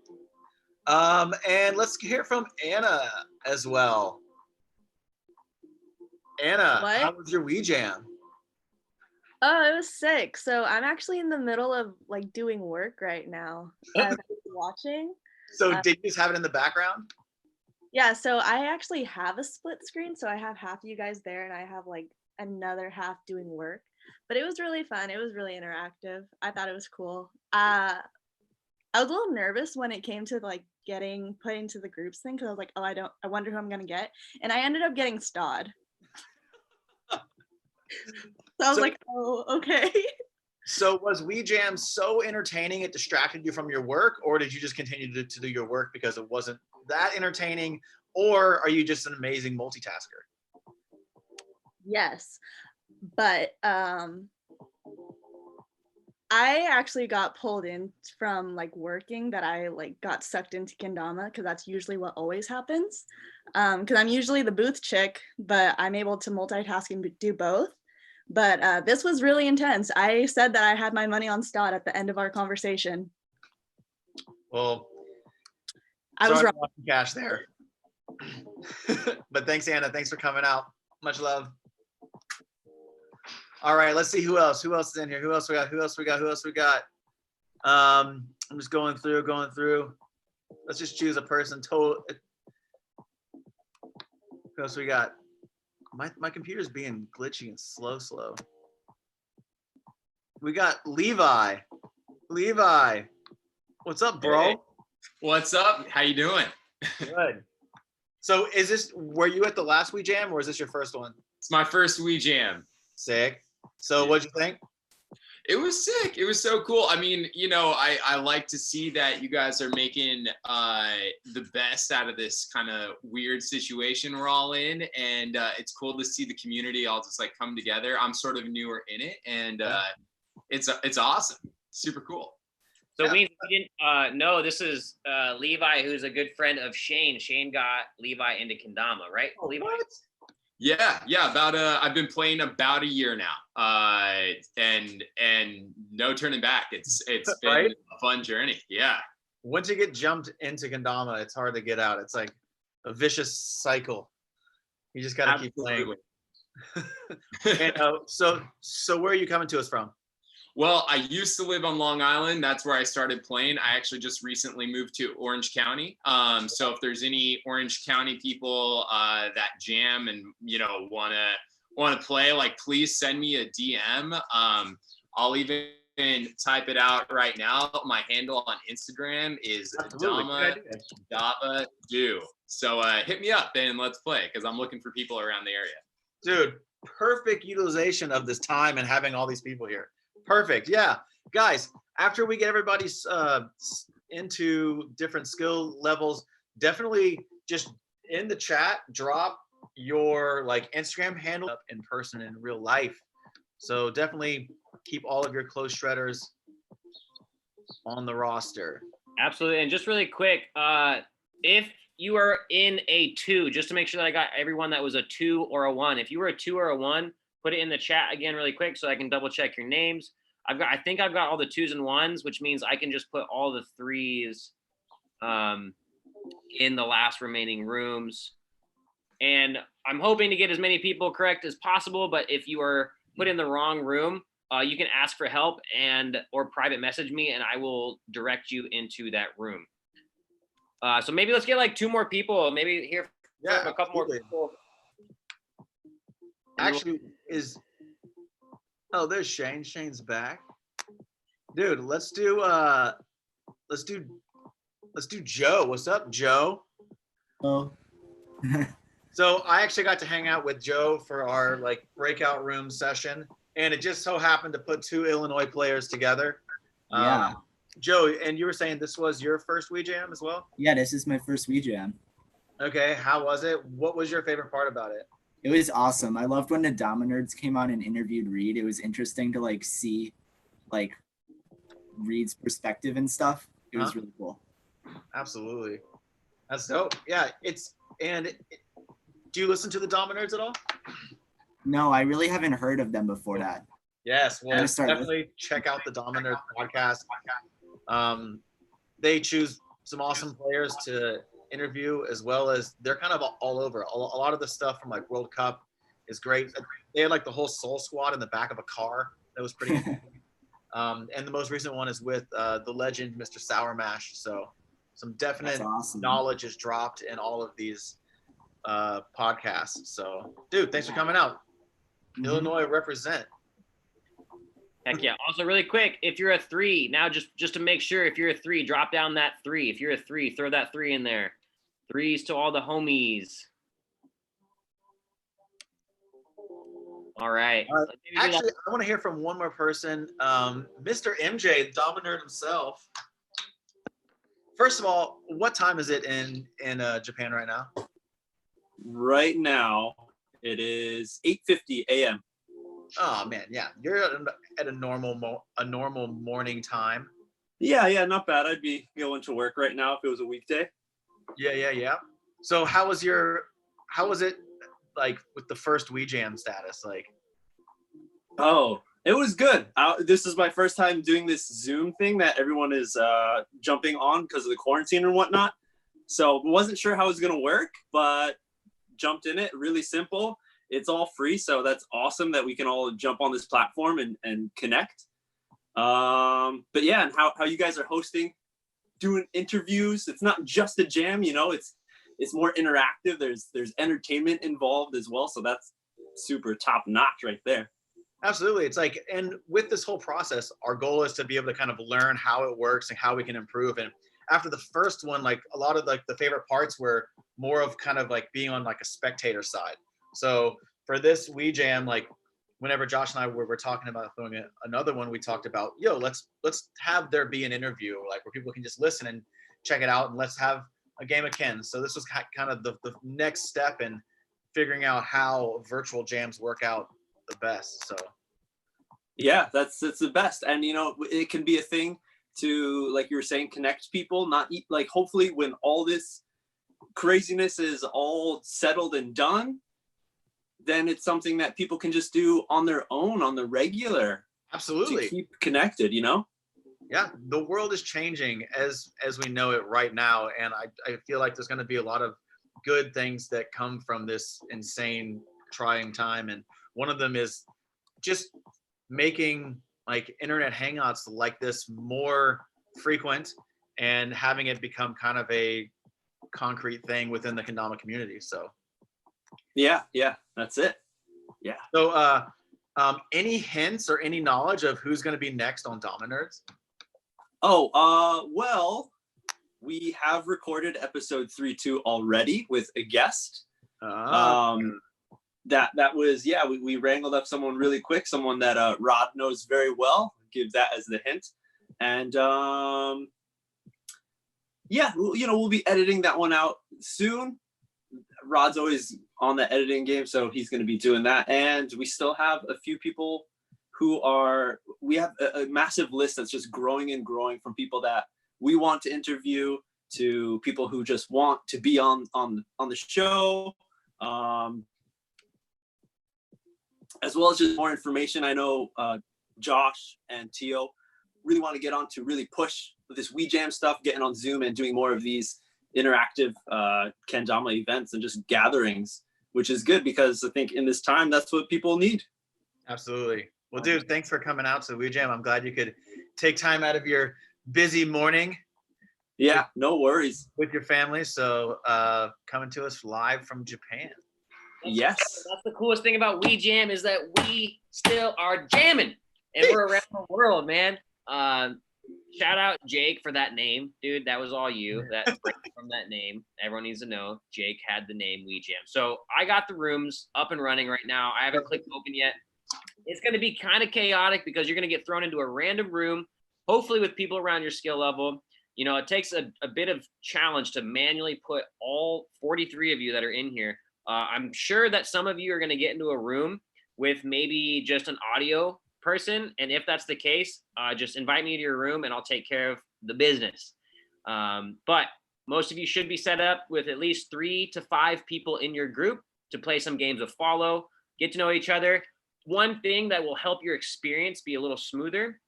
And let's hear from Anna as well. Anna, how was your Wii Jam? Oh, it was sick. So I'm actually in the middle of like doing work right now. I'm watching. So did you just have it in the background? Yeah, so I actually have a split screen. So I have half of you guys there and I have like another half doing work. But it was really fun. It was really interactive. I thought it was cool. I was a little nervous when it came to like getting put into the groups thing because I was like, oh, I wonder who I'm gonna get. And I ended up getting Stodd. So I was like, oh, okay. So was Wii Jam so entertaining it distracted you from your work, or did you just continue to do your work because it wasn't that entertaining, or are you just an amazing multitasker? Yes, but I actually got pulled in from like working that I like got sucked into Kendama because that's usually what always happens. Because I'm usually the booth chick, but I'm able to multitask and do both. But this was really intense. I said that I had my money on Stodd at the end of our conversation. Well, I was wrong. Cash there. But thanks, Anna. Thanks for coming out. Much love. All right, let's see who else. Who else is in here? Who else we got? Who else we got? Who else we got? I'm just going through. Let's just choose a person. Who else we got? My computer's being glitchy and slow. We got Levi. Levi, what's up, bro? Hey. What's up? How you doing? Good. So were you at the last Wii Jam or is this your first one? It's my first Wii Jam. Sick. So what'd you think? It was sick. It was so cool. I mean, you know, I like to see that you guys are making the best out of this kind of weird situation we're all in, and it's cool to see the community all just like come together. I'm sort of newer in it, and it's awesome. Super cool. So we didn't know, this is Levi, who's a good friend of Shane. Shane got Levi into Kendama, right? Levi? Yeah. About I've been playing about a year now, and no turning back. It's been Right? a fun journey. Yeah. Once you get jumped into Kendama, it's hard to get out. It's like a vicious cycle. You just got to keep playing. And, so where are you coming to us from? Well, I used to live on Long Island. That's where I started playing. I actually just recently moved to Orange County. So if there's any Orange County people that jam and you know wanna play, like please send me a DM. I'll even type it out right now. My handle on Instagram is Dama Do. So hit me up and let's play because I'm looking for people around the area. Dude, perfect utilization of this time and having all these people here. Perfect. Yeah. Guys, after we get everybody into different skill levels, definitely just in the chat, drop your like Instagram handle up in person in real life. So definitely keep all of your close shredders on the roster. Absolutely. And just really quick, if you are in a 2, just to make sure that I got everyone that was a 2 or a 1. If you were a 2 or a 1, put it in the chat again really quick so I can double check your names. I think I've got all the 2s and 1s, which means I can just put all the 3s in the last remaining rooms. And I'm hoping to get as many people correct as possible, but if you are put in the wrong room, you can ask for help or private message me and I will direct you into that room. So maybe let's get like 2 more people, maybe here a couple more people. Actually, there's Shane. Shane's back. Dude, let's do Joe. What's up, Joe? Oh. So I actually got to hang out with Joe for our like breakout room session, and it just so happened to put 2 Illinois players together. Yeah. Joe, and you were saying this was your first Wii Jam as well? Yeah, this is my first Wii Jam. Okay, how was it? What was your favorite part about it? It was awesome. I loved when the Dhamma Nerds came on and interviewed Reed. It was interesting to like see like Reed's perspective and stuff. It was really cool. Absolutely. That's dope. Yeah, do you listen to the Dama Nerds at all? No, I really haven't heard of them before that. Yes, well, definitely check out the Dama Nerds podcast. They choose some awesome players to interview, as well as they're kind of all over. A lot of the stuff from like World Cup is great. They had like the whole Soul Squad in the back of a car. That was pretty cool. And the most recent one is with the legend Mr. Sour Mash. So some definite knowledge is dropped in all of these podcasts. So dude, thanks for coming out. Illinois represent. Heck yeah. Also really quick, if you're a 3, now just to make sure, if you're a 3, drop down that 3. If you're a 3, throw that 3 in there. 3s to all the homies. All right. Actually, I want to hear from one more person. Mr. MJ, the Dhamma Nerd himself. First of all, what time is it in Japan right now? Right now, it is 8:50 a.m. Oh man, yeah, you're at a normal morning time. Yeah, not bad. I'd be going to work right now if it was a weekday. Yeah. So how was it like with the first Wii Jam status? Like, oh, it was good. This is my first time doing this Zoom thing that everyone is jumping on because of the quarantine and whatnot. So wasn't sure how it was gonna work, but jumped in it. Really simple. It's all free, so that's awesome that we can all jump on this platform and connect. But yeah, and how you guys are hosting, doing interviews. It's not just a jam, it's more interactive. There's entertainment involved as well, so that's super top notch right there. Absolutely. It's like, and with this whole process, our goal is to be able to kind of learn how it works and how we can improve. And after the first one, like a lot of like the favorite parts were more of kind of like being on like a spectator side. So for this Wii Jam, like whenever Josh and I were talking about throwing another one, we talked about, let's have there be an interview, like where people can just listen and check it out, and let's have a game of Ken. So this was kind of the next step in figuring out how virtual jams work out the best. So yeah, that's the best. And it can be a thing to, like you were saying, connect people, not like, hopefully when all this craziness is all settled and done, then it's something that people can just do on their own, on the regular. Absolutely. To keep connected, Yeah, the world is changing as we know it right now, and I feel like there's going to be a lot of good things that come from this insane trying time, and one of them is just making like internet hangouts like this more frequent and having it become kind of a concrete thing within the Kendama community. So yeah, that's it. Yeah. So any hints or any knowledge of who's going to be next on Dhamma Nerds? Well, we have recorded episode 3.2 already with a guest. That was, we wrangled up someone really quick, someone that Rod knows very well. Give that as the hint. And we'll be editing that one out soon. Rod's always on the editing game, so he's going to be doing that. And we still have a few people we have a massive list that's just growing and growing, from people that we want to interview to people who just want to be on the show, as well as just more information. I know Josh and Tio really want to get on to really push this We Jam stuff, getting on Zoom and doing more of these interactive Kendama events and just gatherings, which is good because I think in this time, that's what people need. Absolutely. Well, dude, thanks for coming out to We Jam. I'm glad you could take time out of your busy morning. Yeah, no worries. With your family. So coming to us live from Japan. Yes. That's the coolest thing about We Jam, is that we still are jamming and we're around the world, man. Shout out Jake for that name, dude. That was all you. That's from that name. Everyone needs to know Jake had the name We Jam. So I got the rooms up and running right now. I haven't clicked open yet. It's going to be kind of chaotic because you're going to get thrown into a random room, hopefully with people around your skill level. It takes a bit of challenge to manually put all 43 of you that are in here. I'm sure that some of you are going to get into a room with maybe just an audio person. And if that's the case, just invite me to your room and I'll take care of the business. But most of you should be set up with at least 3 to 5 people in your group to play some games of follow, get to know each other. One thing that will help your experience be a little smoother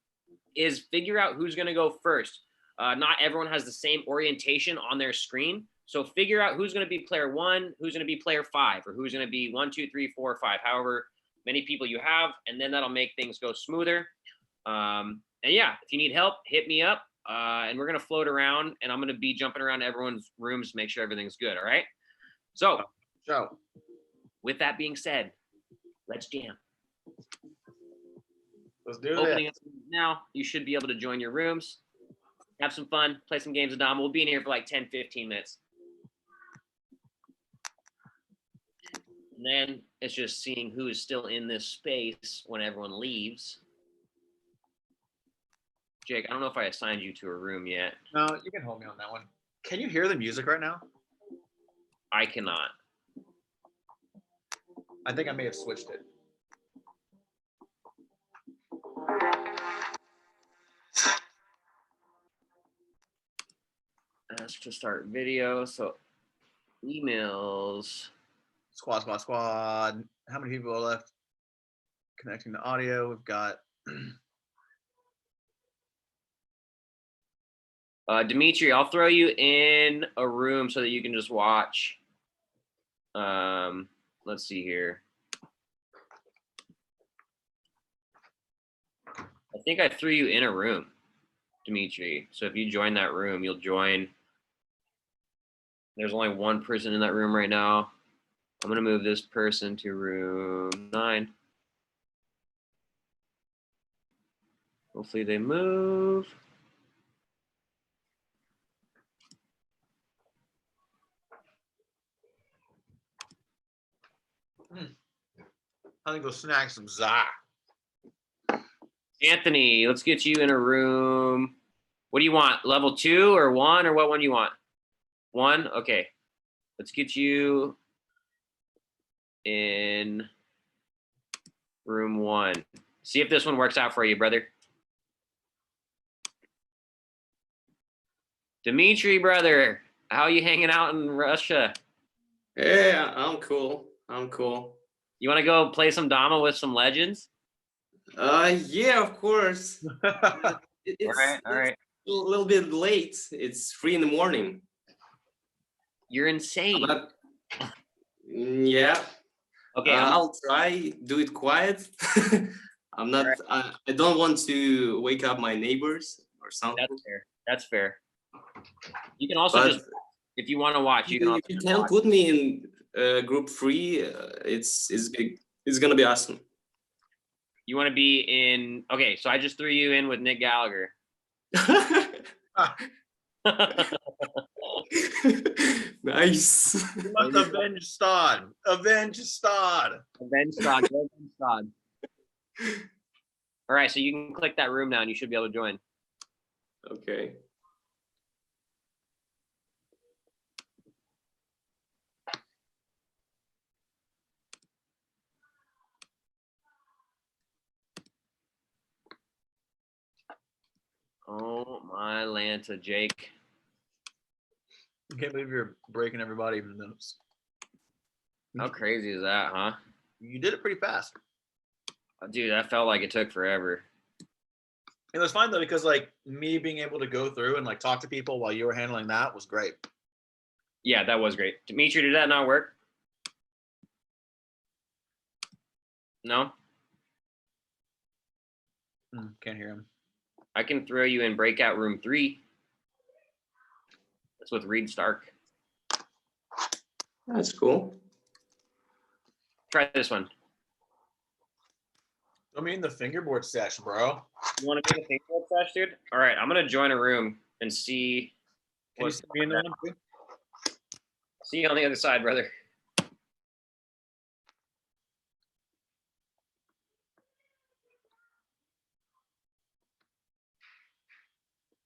is figure out who's going to go first. Not everyone has the same orientation on their screen. So figure out who's going to be player 1, who's going to be player 5, or who's going to be 1, 2, 3, 4, 5, however many people you have, and then that'll make things go smoother. And yeah, if you need help, hit me up, and we're going to float around, and I'm going to be jumping around everyone's rooms to make sure everything's good, all right? So with that being said, let's jam. Let's do Opening it. up now, you should be able to join your rooms, have some fun, play some games of Dom. We'll be in here for like 10, 15 minutes. And then it's just seeing who is still in this space when everyone leaves. Jake, I don't know if I assigned you to a room yet. No, you can hold me on that one. Can you hear the music right now? I cannot. I think I may have switched it. Ask to start video. So emails. Squad. How many people are left connecting to audio? We've got Dimitri, I'll throw you in a room so that you can just watch. Let's see here. I think I threw you in a room, Dimitri. So if you join that room, you'll join. There's only one person in that room right now. I'm going to move this person to room 9. Hopefully they move. I'm gonna go snack some za. Anthony, let's get you in a room. What do you want? Level 2 or 1, or what one do you want? 1? Okay. Let's get you in room 1. See if this one works out for you, brother. Dimitri, brother, how are you hanging out in Russia? Yeah, I'm cool. I'm cool. You want to go play some Dama with some legends? Yeah, of course. It's all right. a little bit late. It's 3 in the morning. You're insane. Yeah. Okay. I'll try do it quiet. I'm not. I don't want to wake up my neighbors or something. That's fair. That's fair. You can also just, if you want to watch, you can also. If you can put me in group 3, it's big. It's gonna be awesome. You want to be in? Okay, so I just threw you in with Nick Gallagher. Nice. You must avenge Stodd. Avenge Stodd. Avenge Stodd. Go avenge Stodd. All right, so you can click that room now, and you should be able to join. Okay. Oh my Lanta, Jake. I can't believe you're breaking everybody even knows. How crazy is that, huh? You did it pretty fast. Dude, that felt like it took forever. It was fine though, because like me being able to go through and like talk to people while you were handling that was great. Yeah, that was great. Dimitri, did that not work? No? Can't hear him. I can throw you in breakout room 3. That's with Reed Stark. That's cool. Try this one. I mean the fingerboard sesh, bro. You want to be the fingerboard sesh, dude? All right, I'm gonna join a room and see. Can you see me in the one too? See you on the other side, brother.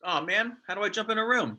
Oh man, how do I jump in a room?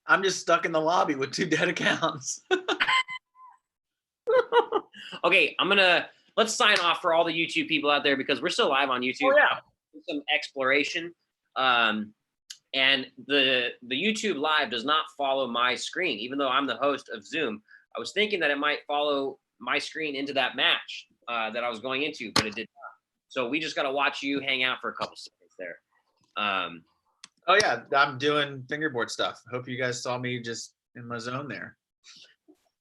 I'm just stuck in the lobby with 2 dead accounts. Okay, let's sign off for all the YouTube people out there because we're still live on YouTube. Oh yeah. Some exploration. And the YouTube live does not follow my screen, even though I'm the host of Zoom. I was thinking that it might follow my screen into that match that I was going into, but it did not. So we just got to watch you hang out for a couple seconds there. Oh yeah, I'm doing fingerboard stuff. Hope you guys saw me just in my zone there.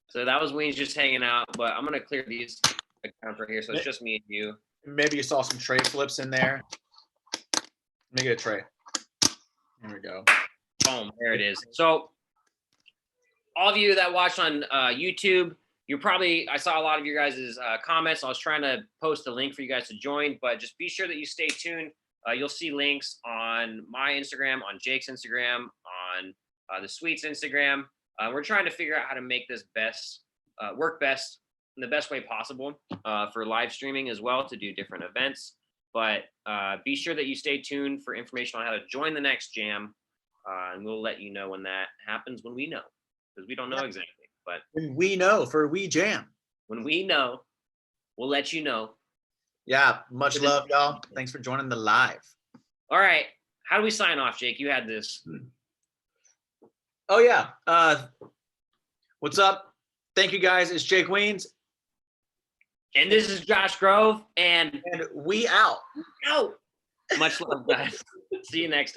So that was Wiens just hanging out, but I'm gonna clear these accounts right here. So it's just me and you. Maybe you saw some tray flips in there. Let me get a tray. There we go. Boom, there it is. So all of you that watched on YouTube, I saw a lot of your guys' comments. I was trying to post a link for you guys to join, but just be sure that you stay tuned. You'll see links on my Instagram, on Jake's Instagram, on the Sweet's Instagram. We're trying to figure out how to make this work best in the best way possible for live streaming as well, to do different events. But be sure that you stay tuned for information on how to join the next jam. And we'll let you know when that happens, when we know, because we don't know exactly. But when we know for We Jam. When we know, we'll let you know. Yeah, much love, y'all. Thanks for joining the live. All right. How do we sign off, Jake? You had this. Oh, yeah. What's up? Thank you, guys. It's Jake Wiens. And this is Josh Grove. And we out. Much love, guys. See you next time.